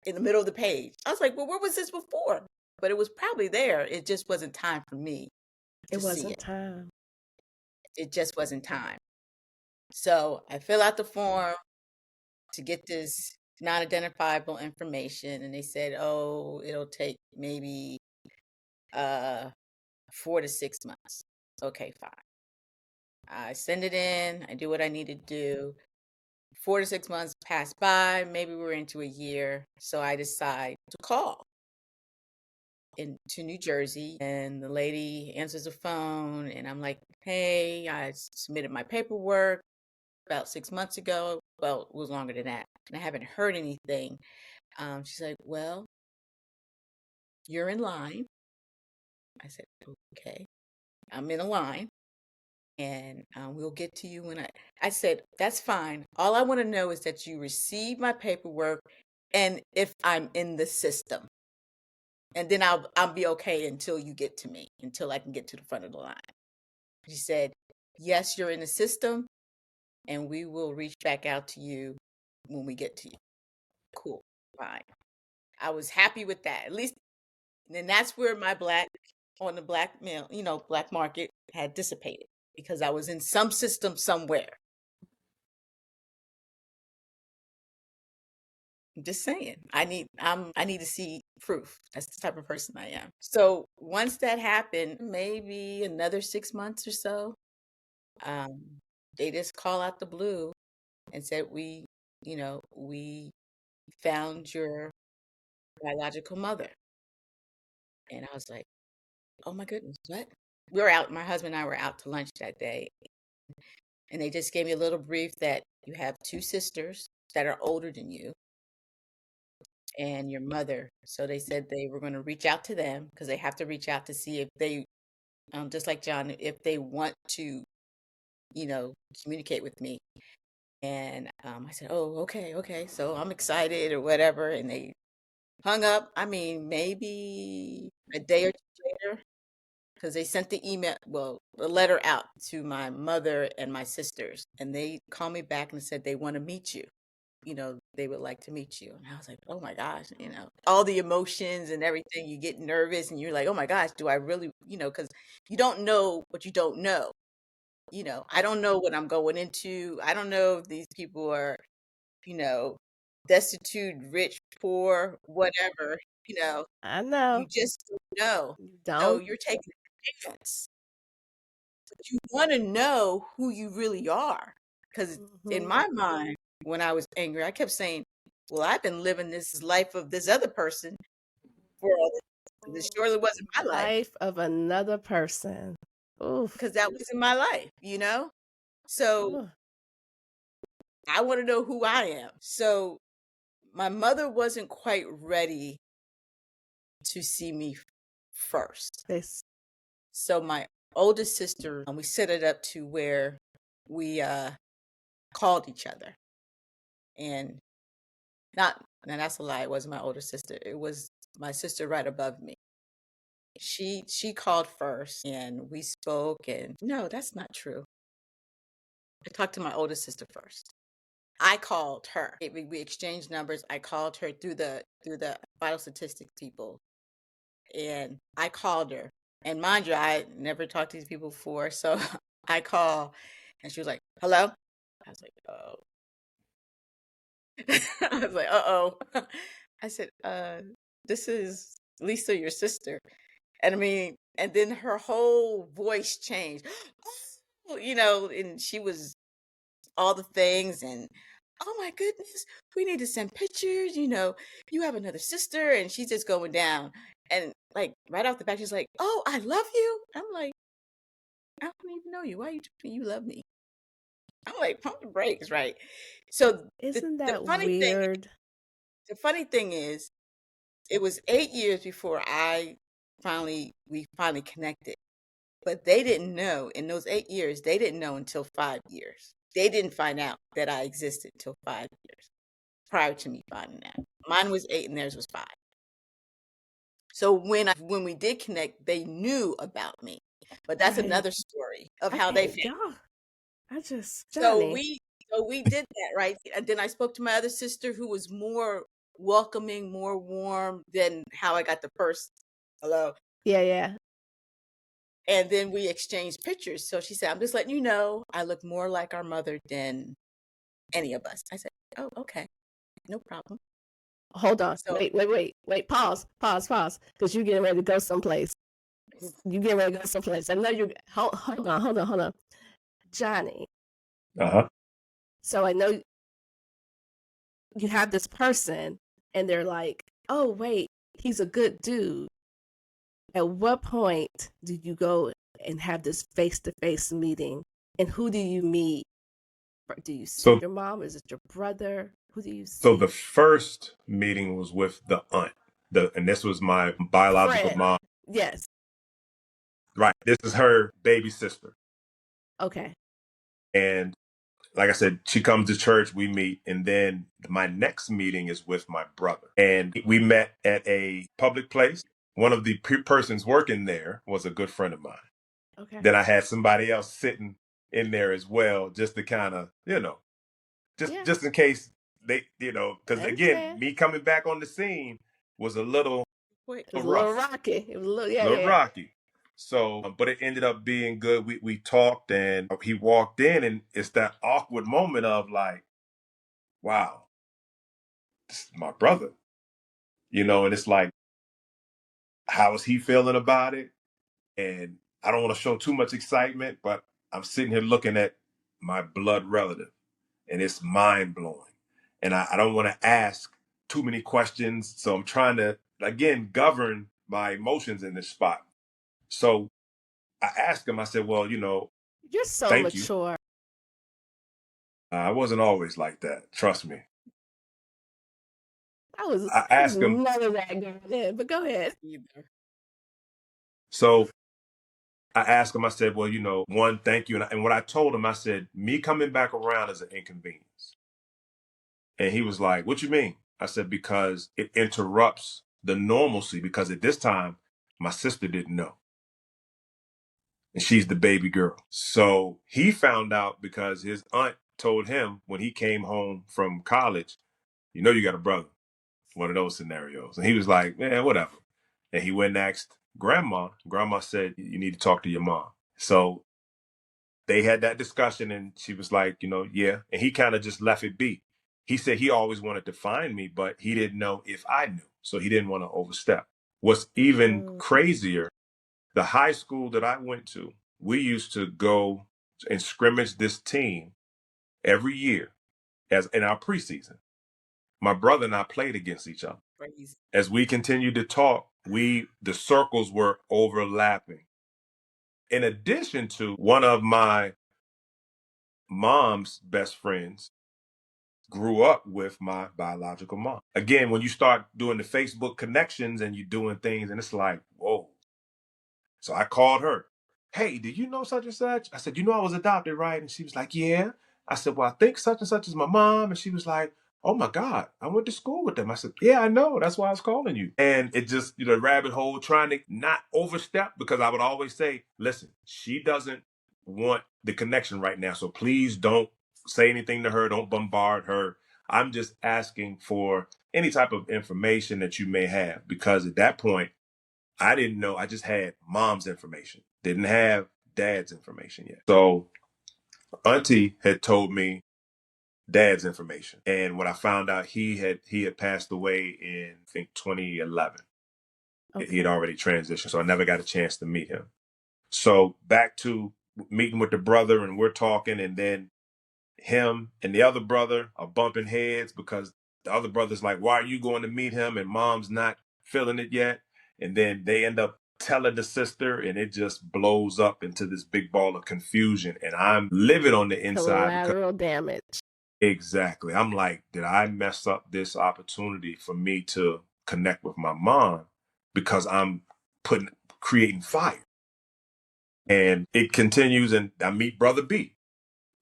in the middle of the page. I was like, well, where was this before? But it was probably there. It just wasn't time for me to It see wasn't it. time. It just wasn't time. So I fill out the form to get this non-identifiable information, and they said, oh, it'll take maybe 4 to 6 months. Okay, fine. I send it in, I do what I need to do. 4 to 6 months pass by, maybe we're into a year. So I decide to call into New Jersey, and the lady answers the phone, and I'm like, hey, I submitted my paperwork about 6 months ago. Well, it was longer than that. And I haven't heard anything. She's like, well, you're in line. I said, okay, I'm in a line, and we'll get to you when I said, that's fine. All I want to know is that you receive my paperwork and if I'm in the system. And then I'll be okay until you get to me, until I can get to the front of the line. She said, yes, you're in the system, and we will reach back out to you when we get to you. Cool, fine. I was happy with that. At least, and that's where my black mail, black market had dissipated because I was in some system somewhere. I'm just saying, I need to see proof. That's the type of person I am. So once that happened, maybe another 6 months or so, um, they just call out the blue and said, we found your biological mother. And I was like, oh my goodness, what? We were out, my husband and I were out to lunch that day, and they just gave me a little brief that you have two sisters that are older than you and your mother. So they said they were going to reach out to them because they have to reach out to see if they, just like John, if they want to, communicate with me. And I said, oh, okay, okay. So I'm excited or whatever. And they hung up. I mean, maybe a day or two later, because they sent the letter out to my mother and my sisters. And they called me back and said they want to meet you. They would like to meet you. And I was like, oh my gosh, all the emotions and everything, you get nervous and you're like, oh my gosh, do I really, because you don't know what you don't know. I don't know what I'm going into. I don't know if these people are, you know, destitute, rich, poor, whatever, I you know. just don't know. You So don't. you're taking a chance. But you want to know who you really are. Because in Mhm. my mind, when I was angry, I kept saying, well, I've been living this life of this other person for all this. This surely wasn't my life Life of another person. Oof. because that wasn't my life. So Ooh. I want to know who I am. So my mother wasn't quite ready to see me first. This. So my oldest sister, we set it up to where we called each other. And not, now that's a lie, it wasn't my older sister. It was my sister right above me. She called first and we spoke, and no, that's not true. I talked to my oldest sister first. I called her. We exchanged numbers. I called her through the vital statistics people, and I called her. And mind you, I never talked to these people before, so I call, and she was like, "Hello." I was like, "Oh." I was like, "Uh-oh." I said, "This is Lisa, your sister." And I mean, and then her whole voice changed. Oh, and she was all the things, and oh my goodness, we need to send pictures, you have another sister, and she's just going down. And like right off the bat, she's like, "Oh, I love you." I'm like, "I don't even know you. Why are you telling me you love me?" I'm like, pump the brakes, right? So the, Isn't the that funny thing, weird? the funny thing is, it was 8 years before we finally connected. But they didn't know in those 8 years, they didn't know until 5 years. They didn't find out that I existed until 5 years prior to me finding out. Mine was 8 and theirs was 5. So when we did connect, they knew about me. But that's Right. another story of I how they can't, found. y'all. I just, So Johnny. we did that, right? And then I spoke to my other sister who was more welcoming, more warm than how I got the first hello. Yeah, yeah. And then we exchanged pictures. So she said, "I'm just letting you know, I look more like our mother than any of us." I said, "Oh, okay, no problem." Hold on. So Wait. Pause. Because you're getting ready to go someplace. You getting ready to go someplace. I know you. Hold on. Johnny. Uh-huh. So I know you have this person, and they're like, "Oh, wait, he's a good dude." At what point do you go and have this face-to-face meeting? And who do you meet? Do you see So your mom? Is it your brother? Who do you so see? the first meeting was with the aunt. And this was my biological Friend. mom. Yes. Right. This is her baby sister. Okay. And like I said, she comes to church, we meet, and then my next meeting is with my brother. And we met at a public place. One of the persons working there was a good friend of mine. Okay. Then I had somebody else sitting in there as well, just to kind of, Yeah. just in case they, I because again, understand. me coming back on the scene was a little wait, It was a little rough, rocky. It was a little, a yeah, little yeah. rocky. So, but it ended up being good. We talked, and he walked in, and it's that awkward moment of like, wow, this is my brother, and it's like, how is he feeling about it? And I don't want to show too much excitement, but I'm sitting here looking at my blood relative, and it's mind blowing. And I don't want to ask too many questions. So I'm trying to, again, govern my emotions in this spot. So I asked him, I said, well, You're so thank you. mature. I wasn't always like that. Trust me. I I was asked him. none of that going in, but go ahead. Either. So I asked him, I said, well, one, thank you. And what I told him, I said, me coming back around is an inconvenience. And he was like, what you mean? I said, because it interrupts the normalcy, because at this time, my sister didn't know. And she's the baby girl. So he found out because his aunt told him when he came home from college, you got a brother. One of those scenarios. And he was like, man, whatever. And he went and asked grandma. Grandma said, you need to talk to your mom. So they had that discussion and she was like, yeah. And he kind of just left it be. He said he always wanted to find me, but he didn't know if I knew. So he didn't want to overstep. What's even crazier, the high school that I went to, we used to go and scrimmage this team every year as in our preseason. My brother and I played against each other. Crazy. As we continued to talk, the circles were overlapping. In addition to one of my mom's best friends grew up with my biological mom. Again, when you start doing the Facebook connections and you're doing things and it's like, whoa. So I called her. Hey, did you know such and such? I said, I was adopted, right? And she was like, yeah. I said, well, I think such and such is my mom. And she was like, oh my God, I went to school with them. I said, yeah, I know. That's why I was calling you. And it just, rabbit hole, trying to not overstep, because I would always say, listen, she doesn't want the connection right now. So please don't say anything to her. Don't bombard her. I'm just asking for any type of information that you may have, because at that point, I didn't know. I just had mom's information. Didn't have dad's information yet. So auntie had told me dad's information. And when I found out he had passed away in, I think, 2011. Okay. He had already transitioned. So I never got a chance to meet him. So back to meeting with the brother, and we're talking, and then him and the other brother are bumping heads because the other brother's like, why are you going to meet him? And mom's not feeling it yet. And then they end up telling the sister, and it just blows up into this big ball of confusion. And I'm livid on the inside. Collateral damage. Exactly. I'm like, did I mess up this opportunity for me to connect with my mom because I'm creating fire? And it continues, and I meet Brother B.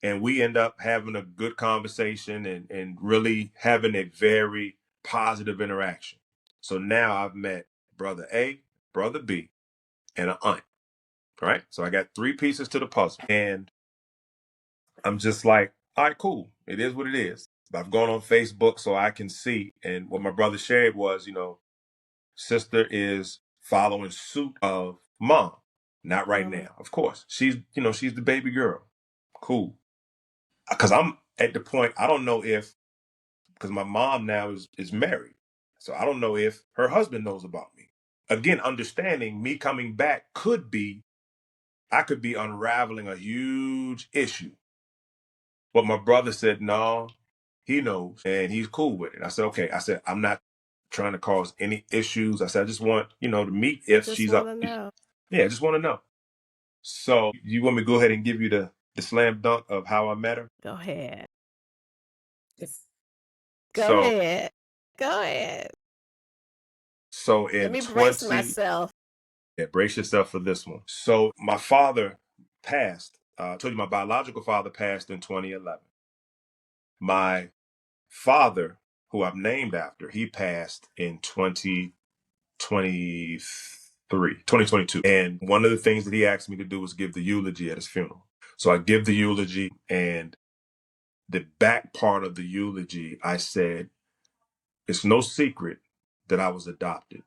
And we end up having a good conversation and really having a very positive interaction. So now I've met Brother A, Brother B, and an aunt. Right? So I got 3 pieces to the puzzle. And I'm just like, all right, cool. It is what it is. I've gone on Facebook so I can see. And what my brother shared was, sister is following suit of mom. Not right now, of course. She's the baby girl. Cool. Because I'm at the point, I don't know because my mom now is married. So I don't know if her husband knows about me. Again, understanding me coming back I could be unraveling a huge issue. But my brother said, no, he knows and he's cool with it. I said, okay. I said, I'm not trying to cause any issues. I said, I just want, to meet if she's up. Know. Yeah, I just want to know. So you want me to go ahead and give you the slam dunk of how I met her? Go ahead. Go ahead. So in Let me brace myself. Yeah, brace yourself for this one. So my father passed. I told you my biological father passed in 2011. My father, who I'm named after, he passed in 2022. And one of the things that he asked me to do was give the eulogy at his funeral. So I give the eulogy, and the back part of the eulogy, I said, it's no secret that I was adopted.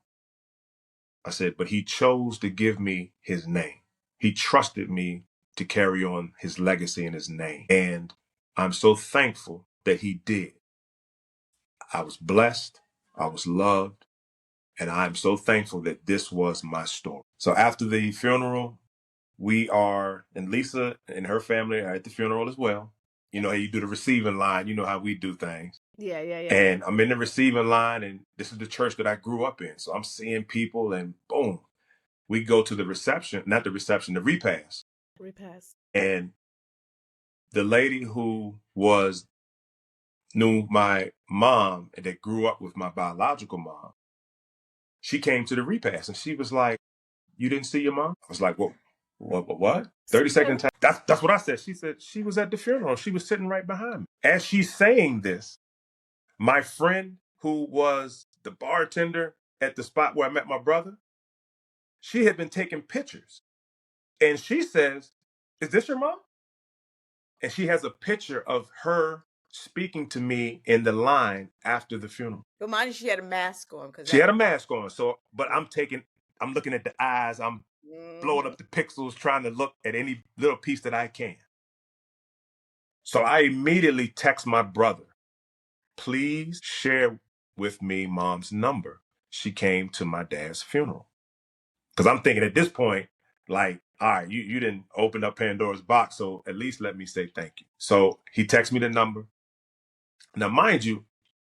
I said, but he chose to give me his name. He trusted me to carry on his legacy and his name. And I'm so thankful that he did. I was blessed. I was loved. And I'm so thankful that this was my story. So after the funeral, and Lisa and her family are at the funeral as well. You know how you do the receiving line. You know how we do things. Yeah. And I'm in the receiving line, and this is the church that I grew up in. So I'm seeing people, and boom, we go to the reception, not the reception, the repast. Repass. And the lady who knew my mom and that grew up with my biological mom, she came to the repast and she was like, "You didn't see your mom?" I was like, what? 30-second time. That's what I said. She said she was at the funeral. She was sitting right behind me. As she's saying this, my friend who was the bartender at the spot where I met my brother, she had been taking pictures. And she says, "Is this your mom?" And she has a picture of her speaking to me in the line after the funeral. But mind you, she had a mask on. She had a mask on. So, but I'm looking at the eyes. I'm blowing up the pixels, trying to look at any little piece that I can. So I immediately text my brother, "Please share with me mom's number. She came to my dad's funeral." Because I'm thinking at this point, like, all right, you didn't open up Pandora's box, so at least let me say thank you. So he texted me the number. Now, mind you,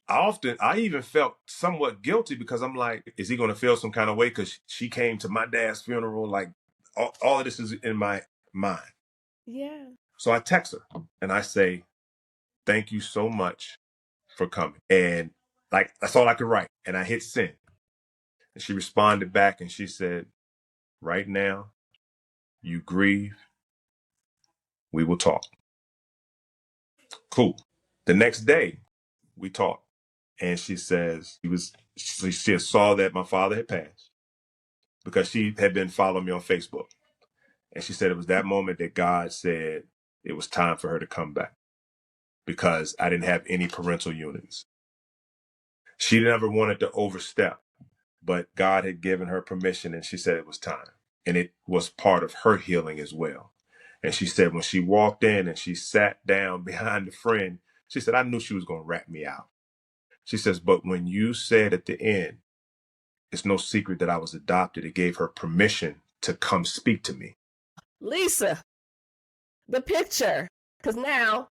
I even felt somewhat guilty because I'm like, is he going to feel some kind of way because she came to my dad's funeral? Like, all of this is in my mind. Yeah. So I text her and I say, "Thank you so much for coming." And like, that's all I could write. And I hit send. And she responded back and she said, "Right now, you grieve. We will talk." Cool. The next day, we talked. And she says she saw that my father had passed because she had been following me on Facebook. And she said it was that moment that God said it was time for her to come back because I didn't have any parental units. She never wanted to overstep, but God had given her permission and she said it was time. And it was part of her healing as well. And she said when she walked in and she sat down behind the friend, she said, "I knew she was going to rat me out." She says, "But when you said at the end, it's no secret that I was adopted," it gave her permission to come speak to me. Lisa, the picture, because now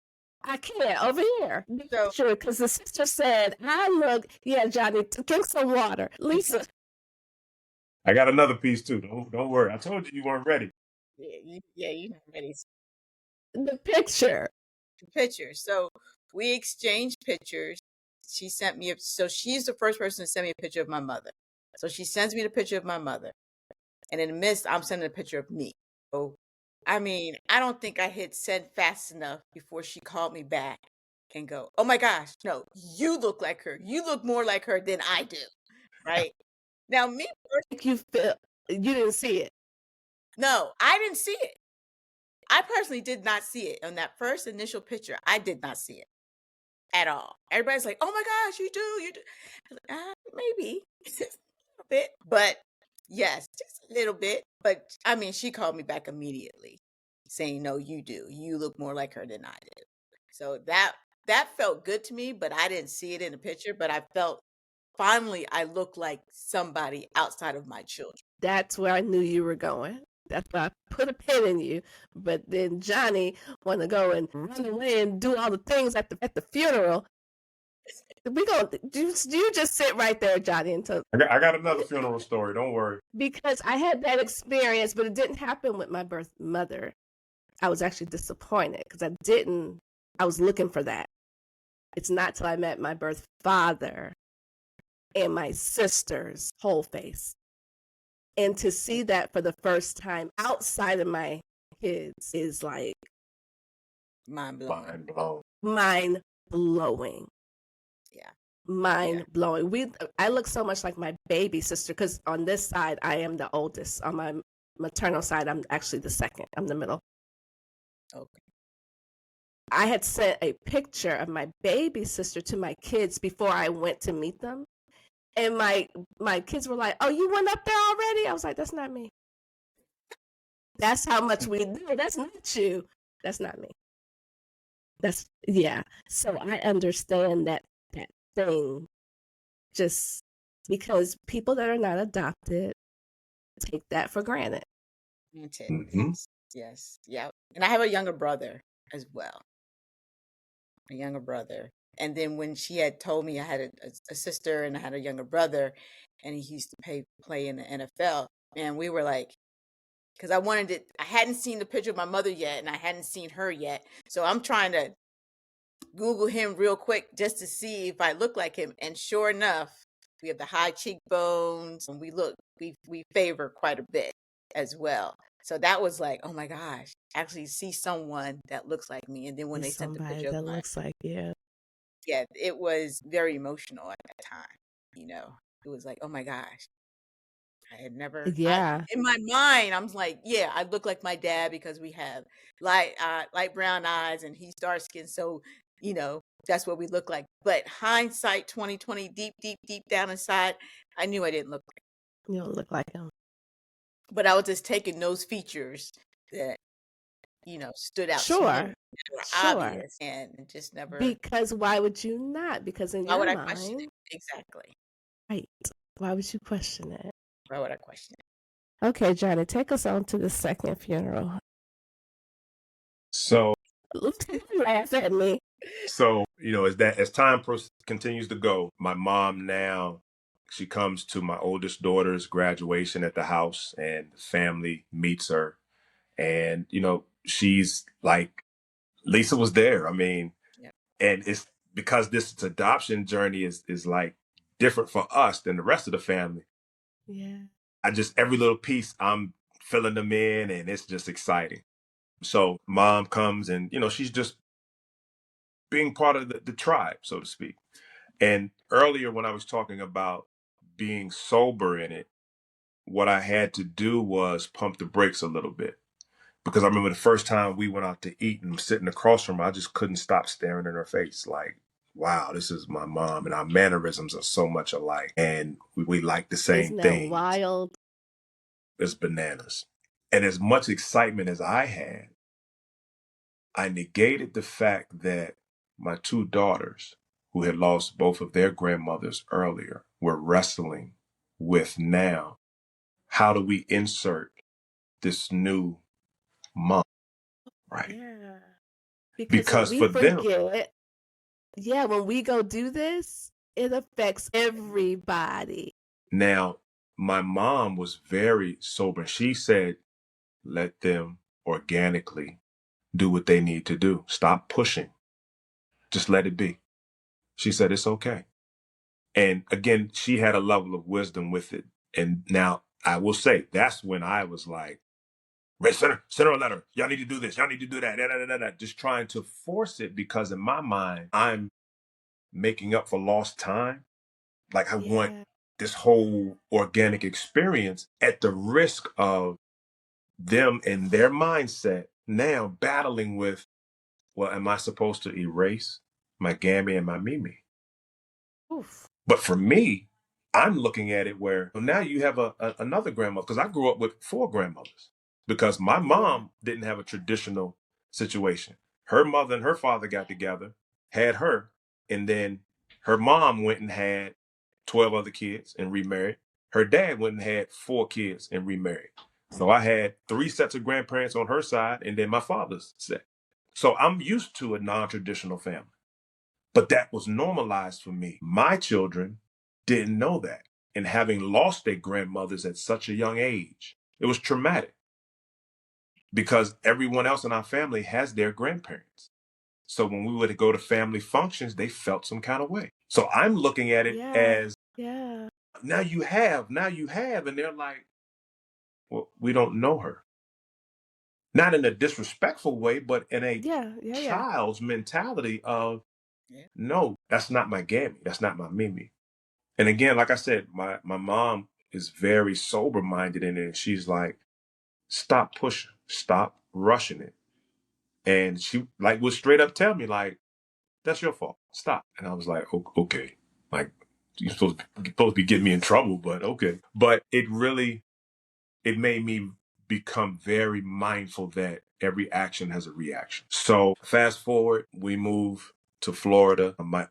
I can't over here. The picture, because the sister said, yeah, Johnny, drink some water. Lisa. I got another piece too. Don't worry. I told you weren't ready. You're not ready. The picture. So we exchanged pictures. She sent me so she's the first person to send me a picture of my mother. So she sends me the picture of my mother. And in the midst, I'm sending a picture of me. So, I mean, I don't think I hit send fast enough before she called me back and go, "Oh my gosh, no, you look like her. You look more like her than I do." Right? Now, me you didn't see it. No, I didn't see it. I personally did not see it on that first initial picture. I did not see it at all. Everybody's like, "Oh my gosh, you do." Maybe a little bit, but yes, just a little bit. But I mean, she called me back immediately saying, "No, you do. You look more like her than I do." So that felt good to me, but I didn't see it in the picture, but I felt finally I look like somebody outside of my children. That's where I knew you were going. That's why I put a pin in you. But then Johnny wanted to go and run away and do all the things at the funeral. You just sit right there, Johnny, until I got another funeral story. Don't worry. Because I had that experience, but it didn't happen with my birth mother. I was actually disappointed because I was looking for that. It's not till I met my birth father and my sister's whole face. And to see that for the first time outside of my kids is like mind blowing. Mind blowing. Yeah. Mind blowing. I look so much like my baby sister because on this side I am the oldest. On my maternal side, I'm actually the second. I'm the middle. Okay. I had sent a picture of my baby sister to my kids before I went to meet them. And my kids were like, "Oh, you went up there already?" I was like, "That's not me. That's how much we do. That's not you. That's not me." So I understand that thing just because people that are not adopted take that for granted. Granted. Mm-hmm. Yes. Yeah. And I have a younger brother as well. A younger brother. And then when she had told me I had a sister and I had a younger brother, and he used to play in the NFL, and we were like, because I wanted it, I hadn't seen the picture of my mother yet, and I hadn't seen her yet. So I'm trying to Google him real quick just to see if I look like him. And sure enough, we have the high cheekbones, and we favor quite a bit as well. So that was like, oh my gosh, actually see someone that looks like me. And then when It's they sent the somebody picture of that my, looks like you. yeah, it was very emotional at that time. You know, it was like, oh my gosh, I had never, Yeah. in my mind, I'm like, yeah, I look like my dad because we have light brown eyes and he's dark skinned. So, that's what we look like. But hindsight 2020, deep down inside, I knew I didn't look like, You don't look like him. but I was just taking those features that, stood out to me, Sure. that were Sure. obvious, and just never, Because why would you not? Because in why your would I question mind, it? Exactly. right. Why would you question it? Why would I question it? Okay, Johnny, take us on to the second funeral. So, Laugh at me. as time continues to go, my mom now, she comes to my oldest daughter's graduation at the house, and the family meets her. And, she's like, Lisa was there. I mean, Yeah. and it's because this adoption journey is like different for us than the rest of the family. Yeah. Every little piece, I'm filling them in, and it's just exciting. So mom comes, and, she's just being part of the tribe, so to speak. And earlier when I was talking about being sober in it, what I had to do was pump the brakes a little bit. Because I remember the first time we went out to eat and I'm sitting across from her, I just couldn't stop staring in her face. Like, wow, this is my mom, and our mannerisms are so much alike. And we like the same Isn't that things. wild? It's bananas. And as much excitement as I had, I negated the fact that my two daughters, who had lost both of their grandmothers earlier, were wrestling with now, how do we insert this new mom, right? Yeah. Because Because when for we them, forget, when we go do this, it affects everybody. now my mom was very sober. She said, let them organically do what they need to do. Stop pushing. Just let it be. She said, it's okay. And again, she had a level of wisdom with it. And now I will say that's when I was like, send her a letter. Y'all need to do this. Y'all need to do that. Da, da, da, da, da. Just trying to force it because in my mind, I'm making up for lost time. Like I want this whole organic experience at the risk of them and their mindset now battling with, well, am I supposed to erase my Gammy and my Mimi? Oof. But for me, I'm looking at it where well, now you have another grandmother, because I grew up with 4 grandmothers because my mom didn't have a traditional situation. Her mother and her father got together, had her, and then her mom went and had 12 other kids and remarried. Her dad went and had 4 kids and remarried. So I had 3 sets of grandparents on her side and then my father's set. So I'm used to a non-traditional family. But that was normalized for me. My children didn't know that. And having lost their grandmothers at such a young age, it was traumatic because everyone else in our family has their grandparents. So when we would go to family functions, they felt some kind of way. So I'm looking at it as, now you have, and they're like, well, we don't know her. Not in a disrespectful way, but in a child's mentality of, no, that's not my Gammy. That's not my Mimi. And again, like I said, my mom is very sober minded in it. And she's like, stop pushing, stop rushing it. And she like would straight up tell me like, that's your fault. Stop. And I was like, okay, like you're supposed to be getting me in trouble, but okay. But it made me become very mindful that every action has a reaction. So fast forward, we move to Florida. My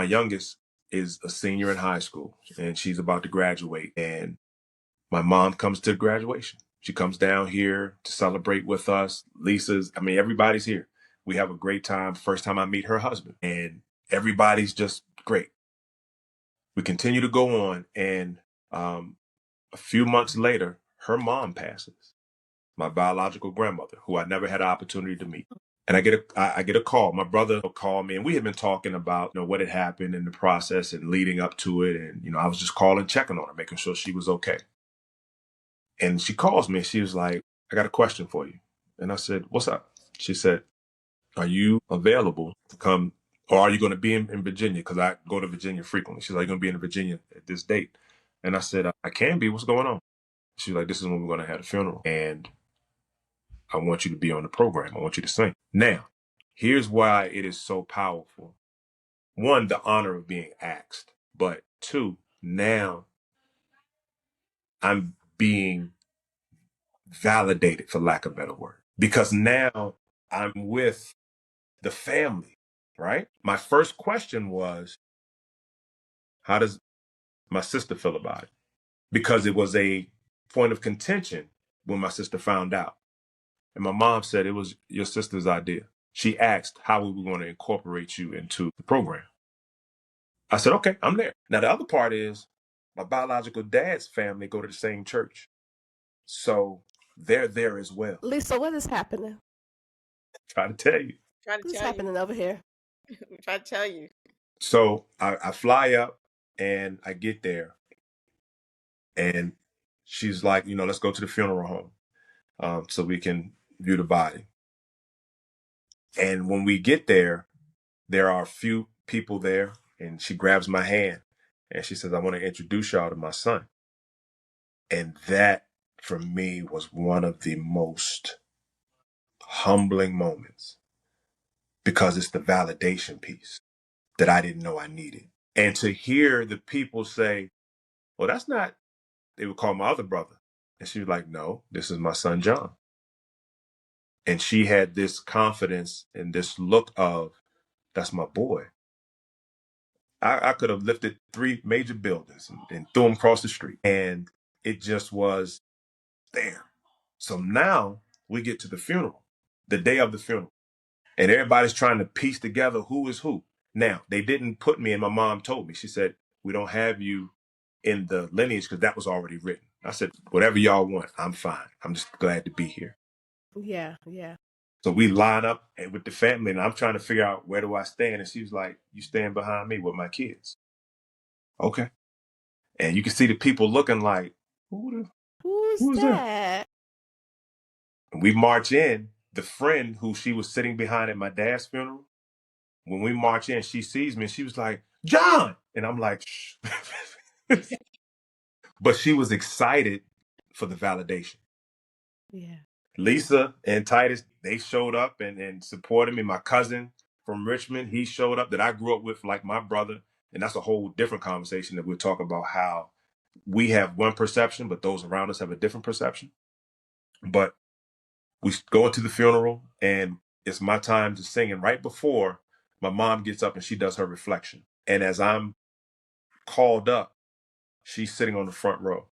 youngest is a senior in high school and she's about to graduate. And my mom comes to graduation. She comes down here to celebrate with us. Everybody's here. We have a great time. First time I meet her husband, and everybody's just great. We continue to go on, and a few months later, her mom passes, my biological grandmother, who I never had an opportunity to meet. And I get a call. My brother called me, and we had been talking about what had happened in the process and leading up to it. And I was just calling, checking on her, making sure she was okay. And she calls me. She was like, "I got a question for you." And I said, "What's up?" She said, "Are you available to come, or are you going to be in Virginia? Because I go to Virginia frequently." She's like, "You're going to be in Virginia at this date." And I said, "I can be. What's going on?" She's like, "This is when we're going to have a funeral. And I want you to be on the program. I want you to sing." Now, here's why it is so powerful. One, the honor of being asked. But two, now I'm being validated, for lack of a better word. Because now I'm with the family, right? My first question was, how does my sister feel about it? Because it was a point of contention when my sister found out. And my mom said it was your sister's idea. She asked how we were going to incorporate you into the program. I said, okay, I'm there. Now, the other part is my biological dad's family go to the same church. So they're there as well. Lisa, what is happening? Try to tell you. What's happening over here? Try to tell you. So I fly up and I get there. And she's like, let's go to the funeral home so we can view the body. And when we get there, there are a few people there, and she grabs my hand and she says, "I want to introduce y'all to my son." And that, for me, was one of the most humbling moments, because it's the validation piece that I didn't know I needed. And to hear the people say, "Well, that's not," they would call my other brother. And she was like, "No, this is my son, John." And she had this confidence and this look of, "That's my boy." I could have lifted 3 major buildings and threw them across the street. And it just was there. So now we get to the funeral, the day of the funeral. And everybody's trying to piece together who is who. Now, they didn't put me, and my mom told me, she said, "We don't have you in the lineage because that was already written." I said, "Whatever y'all want, I'm fine. I'm just glad to be here." Yeah, yeah. So we line up with the family, and I'm trying to figure out, where do I stand? And she was like, "You stand behind me with my kids." Okay. And you can see the people looking like, who's that? that? We march in. The friend who she was sitting behind at my dad's funeral, when we march in, she sees me and she was like, "John!" And I'm like, "Shh." But she was excited for the validation. Yeah. Lisa and Titus, they showed up and supported me. My cousin from Richmond, he showed up, that I grew up with like my brother. And that's a whole different conversation that we'll talk about, how we have one perception, but those around us have a different perception. But we go into the funeral and it's my time to sing. And right before, my mom gets up and she does her reflection. And as I'm called up, she's sitting on the front row.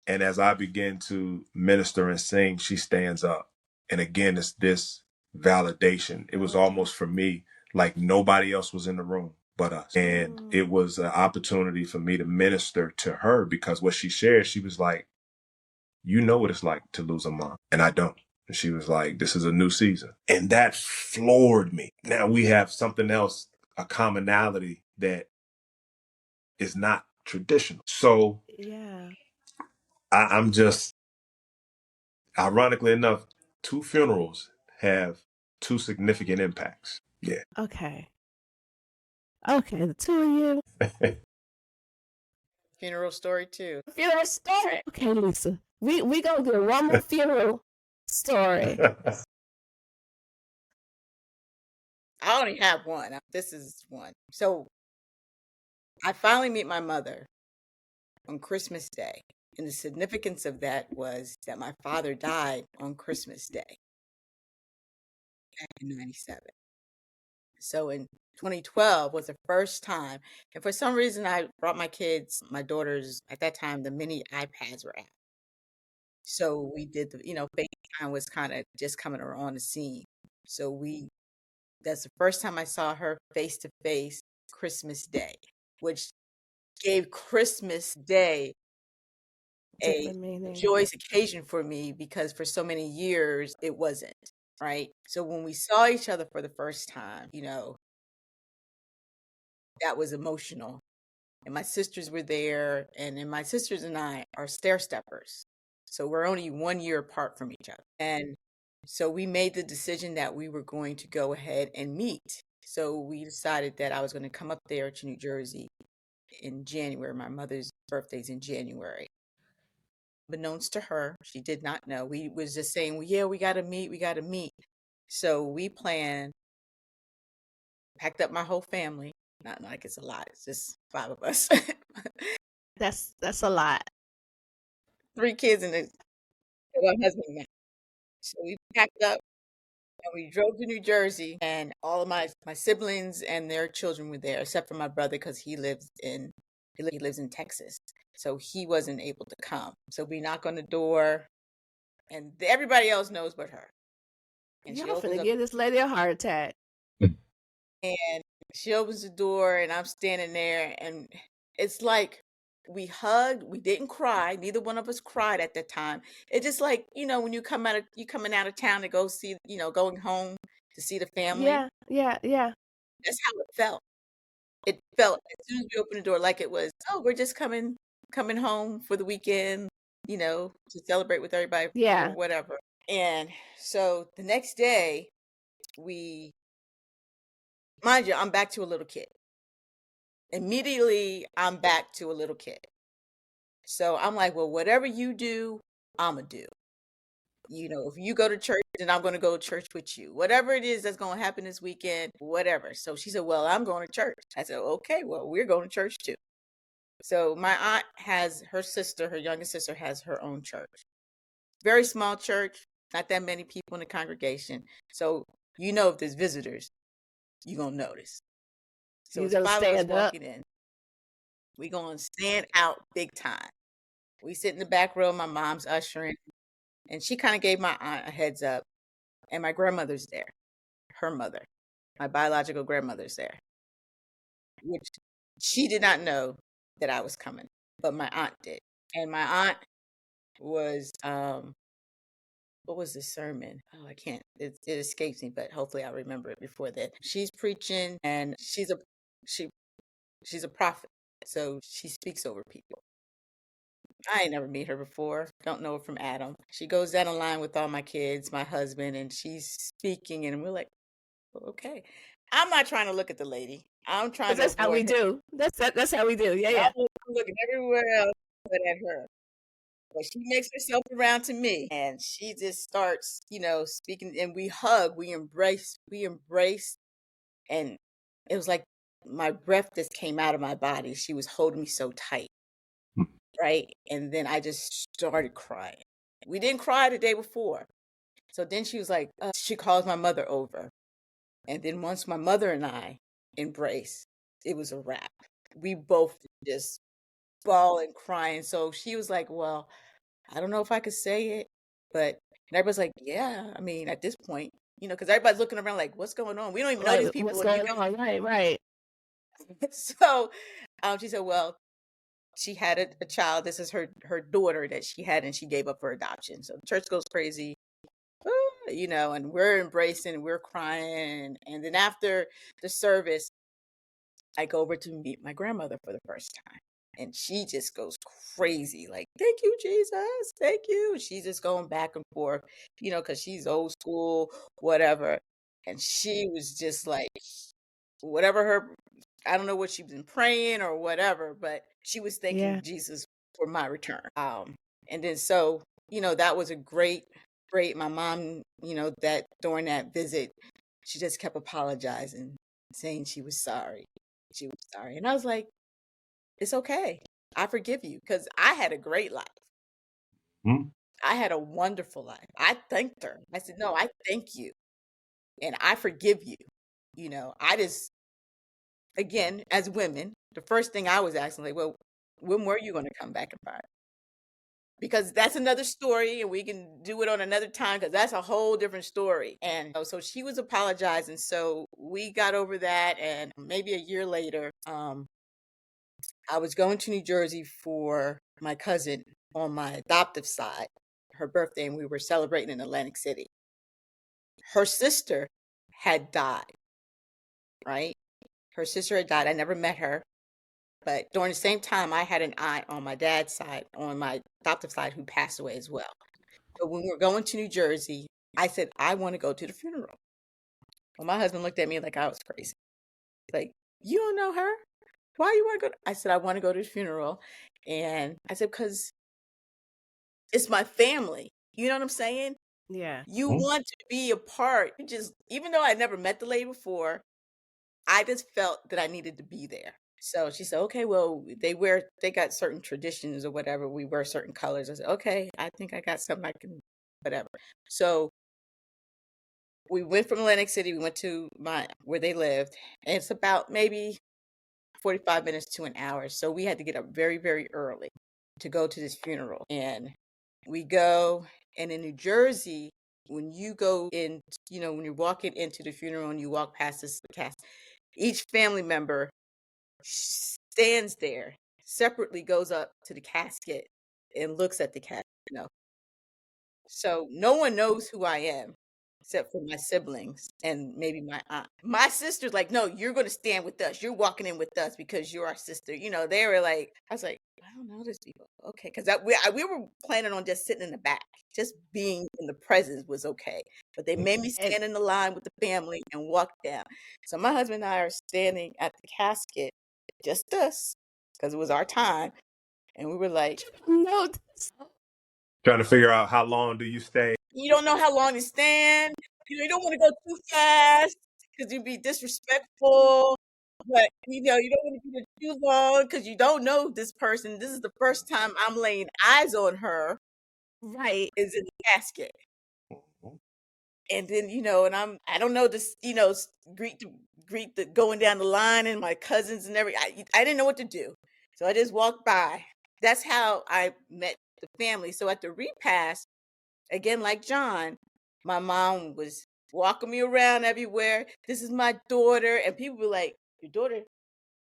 And as I begin to minister and sing, she stands up. And again, it's this validation. It was almost, for me, like nobody else was in the room but us. And it was an opportunity for me to minister to her, because what she shared, she was like, "You know what it's like to lose a mom." And I don't. And she was like, "This is a new season." And that floored me. Now we have something else, a commonality that is not traditional. So Yeah. I'm just, ironically enough, 2 funerals have 2 significant impacts. Yeah. Okay. Okay, the two of you. Funeral story too. Funeral story. Okay, Lisa. We gonna do one more funeral story. I only have one. This is one. So I finally meet my mother on Christmas Day. And the significance of that was that my father died on Christmas Day back in 97. So in 2012 was the first time. And for some reason, I brought my kids, my daughters, at that time, the mini iPads were out. So we did FaceTime was kind of just coming on the scene. So that's the first time I saw her face to face Christmas Day, which gave Christmas Day a Different meaning. joyous occasion for me because for so many years it wasn't, right? So when we saw each other for the first time, that was emotional. And my sisters were there, and then my sisters and I are stair steppers. So we're only 1 year apart from each other. And so we made the decision that we were going to go ahead and meet. So we decided that I was going to come up there to New Jersey in January. My mother's birthday's in January. Unbeknownst to her, she did not know. We was just saying, well, yeah, we got to meet. So we packed up my whole family. Not like it's a lot. It's just 5 of us. That's a lot. 3 kids and my husband now. So we packed up and we drove to New Jersey, and all of my siblings and their children were there, except for my brother because he lives in Texas. So he wasn't able to come. So we knock on the door, and everybody else knows but her. And she Y'all opens finna up, give this lady a heart attack. and she opens the door, and I'm standing there, and it's like we hugged. We didn't cry. Neither one of us cried at that time. It's just like, when you coming out of town to go see, going home to see the family. Yeah. That's how it felt. It felt as soon as we opened the door like it was, oh, we're just coming home for the weekend, to celebrate with everybody or Yeah. whatever. And so the next day, mind you, I'm back to a little kid. Immediately, I'm back to a little kid. So I'm like, well, whatever you do, I'm going to do. If you go to church, then I'm going to go to church with you. Whatever it is that's going to happen this weekend, whatever. So she said, well, I'm going to church. I said, okay, well, we're going to church too. So my aunt has her youngest sister has her own church. Very small church, not that many people in the congregation. So, if there's visitors, you're going to notice. So You're it's gonna 5 of us stand up. walking in. We're going to stand out big time. We sit in the back row. My mom's ushering. And she kind of gave my aunt a heads up. And my grandmother's there. Her mother. My biological grandmother's there. Which she did not know that I was coming. But my aunt did. And my aunt was, what was the sermon? Oh, I can't. It escapes me, but hopefully I'll remember it before that. She's preaching, and she's a prophet. So she speaks over people. I ain't never met her before. Don't know her from Adam. She goes down the line with all my kids, my husband, and she's speaking, and we're like, okay. I'm not trying to look at the lady. I'm trying to That's how we avoid her. do. That's how we do. Yeah. I'm looking everywhere else but at her. But she makes herself around to me, and she just starts, speaking, and we hug, we embrace, and it was like my breath just came out of my body. She was holding me so tight. Right. And then I just started crying. We didn't cry the day before. So then she was like, she calls my mother over. And then once my mother and I embraced, it was a wrap. We both just bawling, crying. So she was like, well, I don't know if I could say it, but and everybody's like, yeah, I mean, at this point, because everybody's looking around like, what's going on? We don't even know these people. What's going on? Right. So she said, well, she had a child. This is her daughter that she had, and she gave up for adoption. So the church goes crazy, and we're embracing, we're crying. And then after the service, I go over to meet my grandmother for the first time. And she just goes crazy, like, thank you, Jesus, thank you. She's just going back and forth, because she's old school, whatever. And she was just like, whatever I don't know what she's been praying or whatever, but she was thanking Jesus for my return. And then so, that was a great, my mom, that during that visit, she just kept apologizing, saying she was sorry. She was sorry. And I was like, it's okay. I forgive you because I had a great life. I had a wonderful life. I thanked her. I said, no, I thank you. And I forgive you. I just, again, as women, the first thing I was asking, like, well, when were you going to come back and find? because that's another story and we can do it on another time because that's a whole different story. And so she was apologizing. So we got over that. And maybe a year later, I was going to New Jersey for my cousin on my adoptive side, her birthday, and we were celebrating in Atlantic City. Her sister had died, right? Her sister had died. I never met her. But during the same time, I had an aunt on my dad's side, on my adoptive side, who passed away as well. So when we were going to New Jersey, I said, I want to go to the funeral. Well, my husband looked at me like I was crazy. Like, you don't know her? Why you want to go? I said, I want to go to the funeral. And I said, because it's my family. You know what I'm saying? Yeah. You want to be a part. Even though I never met the lady before, I just felt that I needed to be there. So she said, okay, well, they got certain traditions or whatever. We wear certain colors. I said, okay, I think I got something I can, whatever. So we went from Atlantic City. We went to where they lived. And it's about maybe 45 minutes to an hour. So we had to get up very, very early to go to this funeral. And we go, and in New Jersey, when you go in, when you're walking into the funeral and you walk past this casket, each family member stands there, separately goes up to the casket and looks at the casket. So no one knows who I am except for my siblings and maybe my aunt. My sister's like, no, you're going to stand with us. You're walking in with us because you're our sister. They were like, I was like, I don't know these people. Okay. Because we were planning on just sitting in the back. Just being in the presence was okay. But they made me stand in the line with the family and walk down. So my husband and I are standing at the casket, just us, because it was our time. And we were like, No. Trying to figure out how long do you stay. You don't know how long to stand. You don't want to go too fast because you'd be disrespectful. But you don't want to be there too long because you don't know this person. This is the first time I'm laying eyes on her. Right. Is in the casket. And then, and I don't know this, greet the going down the line and my cousins and everything. I didn't know what to do. So I just walked by. That's how I met the family. So at the repast, again, like John, my mom was walking me around everywhere. This is my daughter. And people were like, your daughter?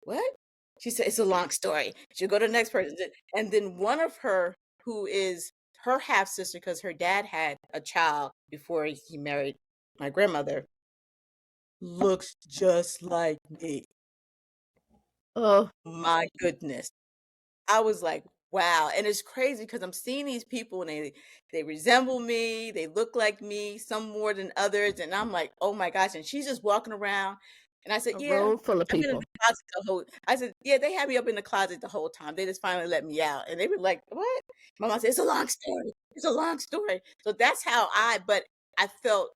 What? She said, it's a long story. She'll go to the next person. And then one of her, who is her half sister, because her dad had a child before he married my grandmother, looks just like me. Oh my goodness. I was like, wow. And it's crazy because I'm seeing these people and they resemble me. They look like me, some more than others. And I'm like, oh my gosh. And she's just walking around. And I said, a yeah, room full of I've been in people. the closet I said, yeah, they had me up in the closet the whole time. They just finally let me out. And they were like, what? My mom said, it's a long story. It's a long story. So that's how but I felt,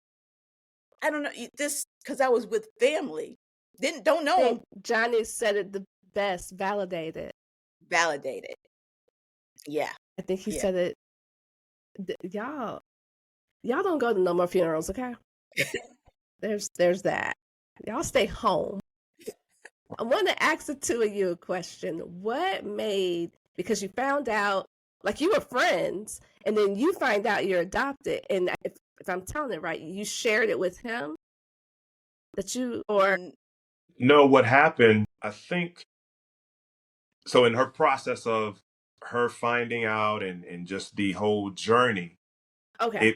I don't know, this, because I was with family. Don't know them. Johnny said it the best, validated. Validated. Yeah. I think he said it. Y'all don't go to no more funerals, okay? There's that. Y'all stay home. I want to ask the two of you a question. What made, because you found out, like you were friends, and then you find out you're adopted, and if I'm telling it right, you shared it with him? No, what happened, I think, so in her process of her finding out and just the whole journey, okay,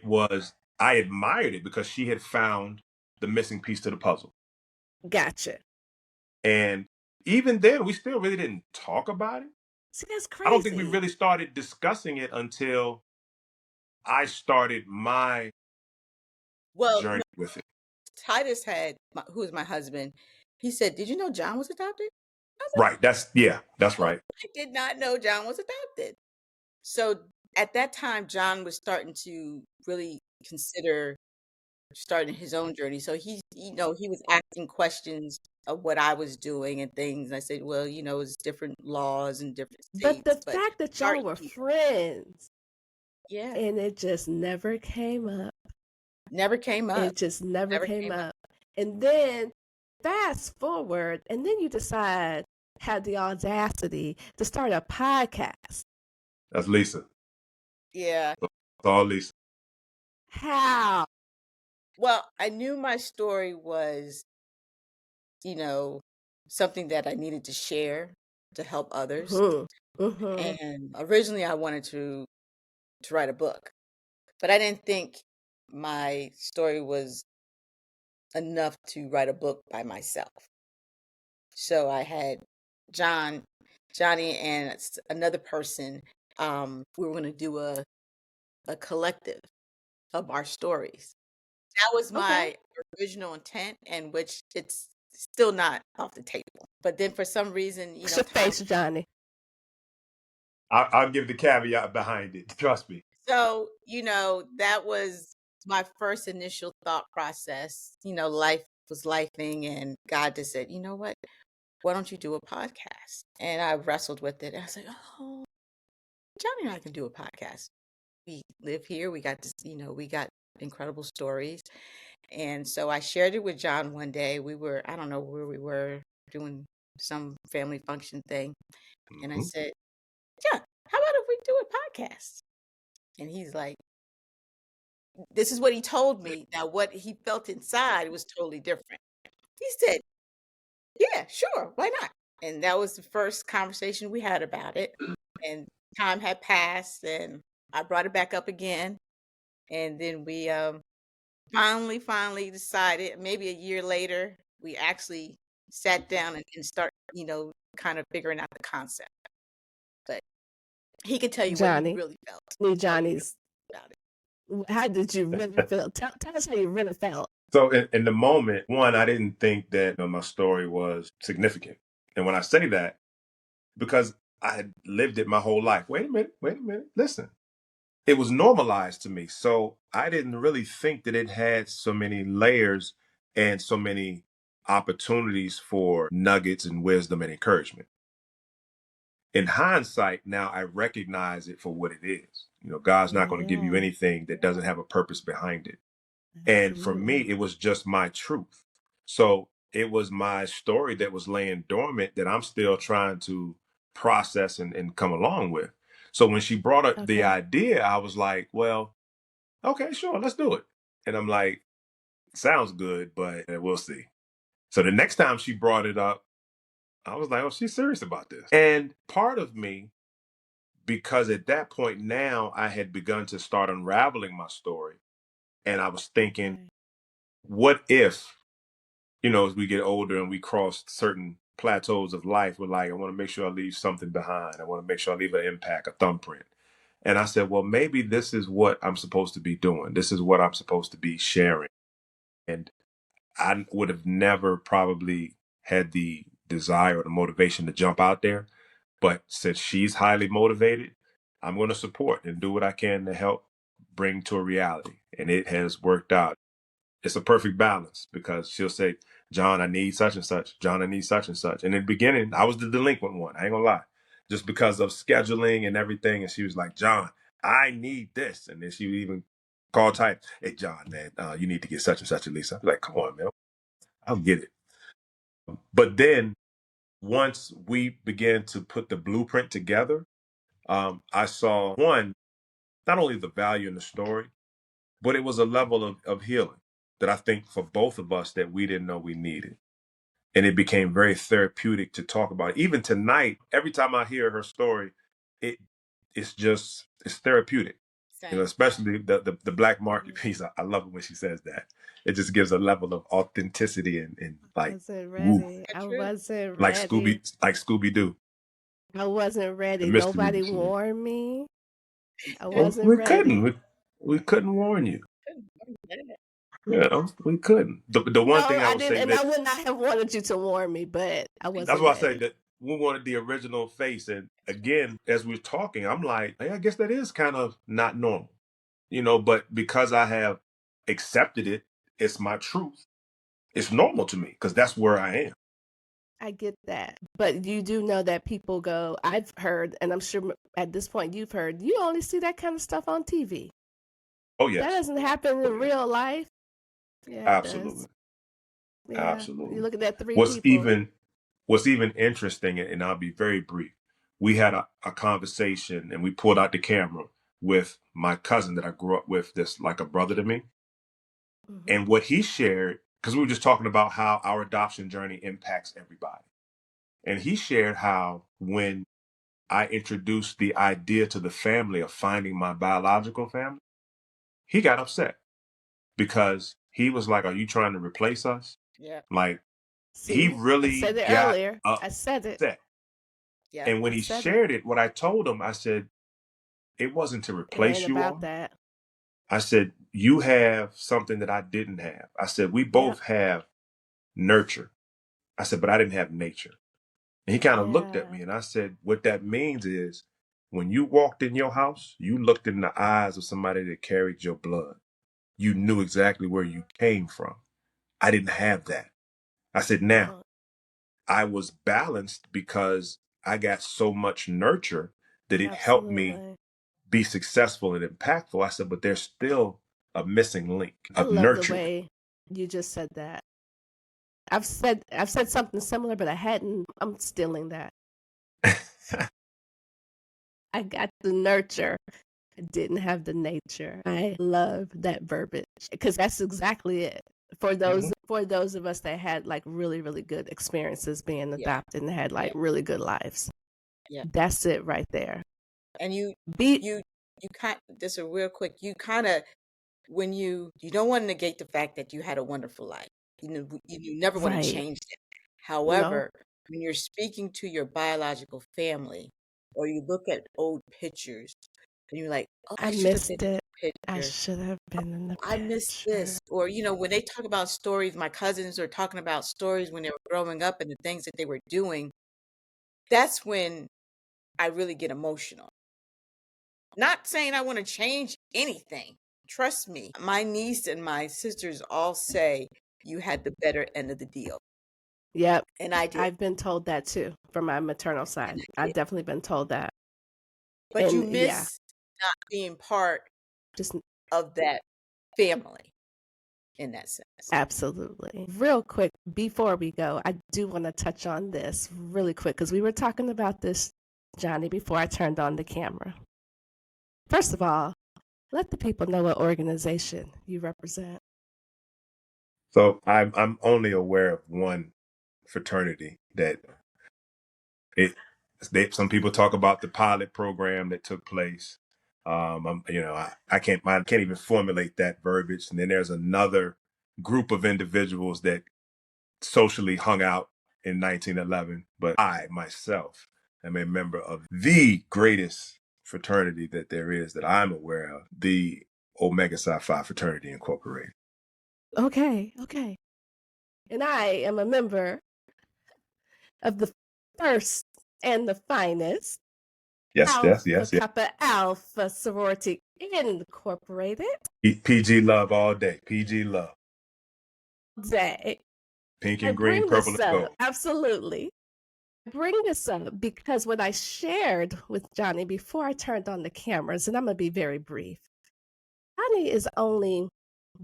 I admired it because she had found the missing piece to the puzzle. Gotcha. And even then, we still really didn't talk about it. See, that's crazy. I don't think we really started discussing it until I started my journey with it. Titus who is my husband, he said, did you know John was adopted? Right. That's right. I did not know John was adopted. So at that time, John was starting to really consider starting his own journey. So he was asking questions of what I was doing and things. And I said, well, it's different laws and different states. But the fact that y'all were friends, yeah, and it just never came up. Never came up. It just never came up. And then fast forward, and then you had the audacity to start a podcast. That's Lisa. Yeah. It's all Lisa. How? Well, I knew my story was, something that I needed to share to help others. Mm-hmm. And originally I wanted to write a book, but I didn't think my story was enough to write a book by myself. So I had Johnny, and another person. We were going to do a collective of our stories. That was Okay. my original intent, and which it's still not off the table. But then for some reason, What's your time. face, Johnny? I'll give the caveat behind it. Trust me. So, that was my first initial thought process. Life was lifing, and God just said, you know what? Why don't you do a podcast? And I wrestled with it. And I was like, oh, Johnny and I can do a podcast. We live here. We got this, we got incredible stories. And so I shared it with John one day. I don't know where we were, doing some family function thing. And I Mhm. said, John, how about if we do a podcast? And he's like, this is what he told me. Now, what he felt inside was totally different. He said, yeah, sure, why not? And that was the first conversation we had about it. And time had passed, and I brought it back up again. And then we finally decided, maybe a year later, we actually sat down and start, kind of figuring out the concept. But he could tell you what he Johnny. really felt. Johnny's. About it. How did you really feel? Tell us how you really felt. So in the moment, one, I didn't think that my story was significant. And when I say that, because I had lived it my whole life. Wait a minute, listen. It was normalized to me. So I didn't really think that it had so many layers and so many opportunities for nuggets and wisdom and encouragement. In hindsight, now I recognize it for what it is. God's not going to give you Yeah. anything that doesn't have a purpose behind it. And for me, Absolutely. it was just my truth. So it was my story that was laying dormant that I'm still trying to process and come along with. So when she brought up the Okay. idea, I was like, well, okay, sure, let's do it. And I'm like, sounds good, but we'll see. So the next time she brought it up, I was like, oh, she's serious about this. And part of me, because at that point now I had begun to start unraveling my story, and I was thinking, Okay. what if, as we get older and we cross certain plateaus of life, we're like, I want to make sure I leave something behind. I want to make sure I leave an impact, a thumbprint. And I said, well, maybe this is what I'm supposed to be doing. This is what I'm supposed to be sharing. And I would have never probably had the desire or the motivation to jump out there. But since she's highly motivated, I'm going to support and do what I can to help bring to a reality. And it has worked out. It's a perfect balance because she'll say, John, I need such and such. John, I need such and such. And in the beginning, I was the delinquent one. I ain't gonna lie. Just because of scheduling and everything. And she was like, John, I need this. And then she would even call type, hey, John, man, you need to get such and such at least. I'm like, come on, man. I'll get it. But then once we began to put the blueprint together, I saw one, not only the value in the story, but it was a level of healing that I think for both of us that we didn't know we needed. And it became very therapeutic to talk about. Even tonight, every time I hear her story, it it's therapeutic. Same. Especially the black market piece. I love it when she says that. It just gives a level of authenticity and I like wasn't woo, ready. That I true? wasn't like ready. Scooby Doo, I wasn't the ready. mystery Nobody machine. warned me. I Well, wasn't we couldn't. ready. We couldn't warn you. Yeah, we couldn't. The one No, thing I I would didn't, say and I that would not have wanted you to warn me, but I that's wasn't why I say ready. that we wanted the original face. And again, as we're talking, I'm like, hey, I guess that is kind of not normal, but because I have accepted it, it's my truth. It's normal to me because that's where I am. I get that. But you do know that people go, I've heard, and I'm sure at this point you've heard, you only see that kind of stuff on TV. Oh, That yes. doesn't happen in real life. Yeah, it does. Absolutely. Yeah. You Absolutely. look at that three What's people. even what's even interesting, and I'll be very brief, we had a conversation and we pulled out the camera with my cousin that I grew up with, that's like a brother to me. Mm-hmm. And what he shared, because we were just talking about how our adoption journey impacts everybody. And he shared how when I introduced the idea to the family of finding my biological family, he got upset because he was like, "Are you trying to replace us?" Yeah. Like, he See, I really said it got earlier. I said it. upset. Yeah. And when I he said it. shared it, what I told him, I said, it wasn't to It ain't replace you about all. that. I said, you have something that I didn't have. I said, we Yep. both have nurture. I said, but I didn't have nature. And he kind of looked at Yeah. me and I said, what that means is when you walked in your house, you looked in the eyes of somebody that carried your blood. You knew exactly where you came from. I didn't have that. I said, now, Oh, I was balanced because I got so much nurture that it helped me absolutely. be successful and impactful. I said, but there's still a missing link I of love the nurture. way you just said that. I've said something similar, but I hadn't. I'm stealing that. I got the nurture. I didn't have the nature. I love that verbiage because that's exactly it. For those of us that had like really, really good experiences being Yeah. adopted and had like Yeah. really good lives. Yeah. That's it right there. And you Be kind just a real quick, you kind of, when you don't want to negate the fact that you had a wonderful life. You never want to right. change that. No, However, when you're speaking to your biological family, or you look at old pictures and you're like, oh, I I should have been missed in it. the I picture. should have been in the I miss picture. this. Or, when they talk about stories, my cousins are talking about stories when they were growing up and the things that they were doing. That's when I really get emotional. Not saying I want to change anything. Trust me, my niece and my sisters all say you had the better end of the deal. Yep. And I did. I've been told that too from my maternal And side. I I've did. definitely been told that. But you And yeah, miss not being part just of that family in that sense. absolutely. Real quick, before we go, I do want to touch on this really quick because we were talking about this, Johnny, before I turned on the camera. First of all, let the people know what organization you represent. So I'm only aware of one fraternity that some people talk about the pilot program that took place. I can't even formulate that verbiage. And then there's another group of individuals that socially hung out in 1911. But I myself am a member of the greatest fraternity that there is that I'm aware of, the Omega Psi Phi Fraternity Incorporated. Okay. And I am a member of the first and the finest Yes. Alpha Kappa Alpha Sorority Incorporated. PG love all day. PG love. Day. Pink I and green, bring purple this and up, gold. absolutely. I bring this up because when I shared with Johnny before I turned on the cameras, and I'm going to be very brief, Johnny is only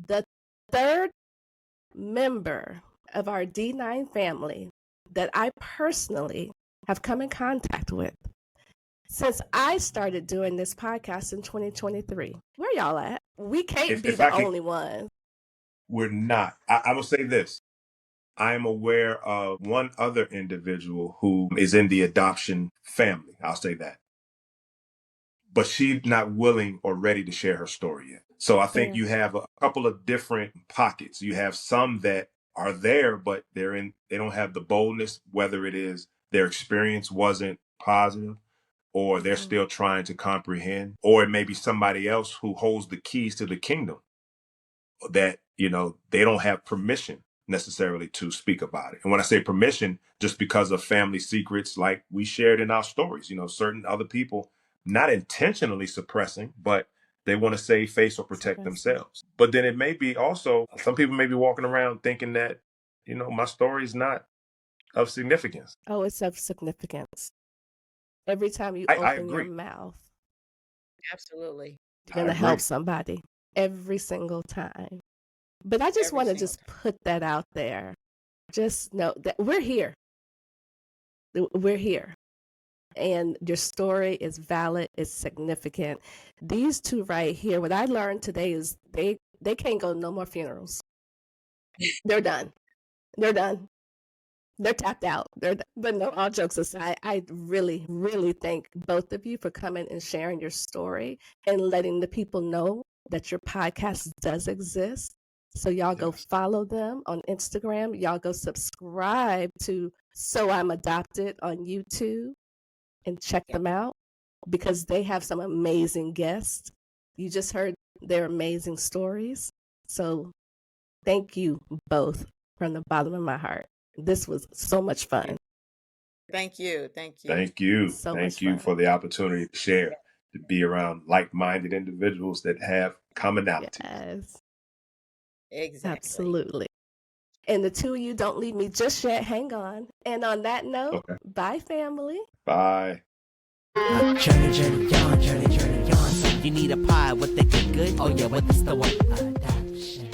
the third member of our D9 family that I personally have come in contact with since I started doing this podcast in 2023. Where y'all at? We can't be If the I could, only ones. we're not. I will say this. I am aware of one other individual who is in the adoption family. I'll say that. But she's not willing or ready to share her story yet. So I think Fair. you have a couple of different pockets. You have some that are there, but they don't have the boldness, whether it is their experience wasn't positive or they're Mhm. still trying to comprehend, or it may be somebody else who holds the keys to the kingdom that, they don't have permission necessarily to speak about it. And when I say permission, just because of family secrets, like we shared in our stories, certain other people not intentionally suppressing, but they want to save face or protect Suppressing. themselves. But then it may be also, some people may be walking around thinking that, my story is not of significance. Oh, it's of significance. Every time you I open your agree. mouth, Absolutely. you're I going to help agree. somebody every single time. But I just Every want to single just time. put that out there. Just know that we're here. We're here. and your story is valid, it's significant. These two right here, what I learned today is they can't go to no more funerals. They're done. They're done. They're tapped out. But no, all jokes aside, I really, really thank both of you for coming and sharing your story and letting the people know that your podcast does exist. So y'all go follow them on Instagram. Y'all go subscribe to So I'm Adopted on YouTube and check them out because they have some amazing guests. You just heard their amazing stories. So thank you both from the bottom of my heart. This was so much fun. Thank you. Thank you. Thank you. So Thank you for the opportunity to share, to be around like-minded individuals that have commonality. Yes. Exactly. Absolutely. And the two of you, don't leave me just yet. Hang on. And on that note, bye, family. Bye. Journey, journey on, journey on. You need a pie, what they get good? Oh yeah, what the store? Adoption.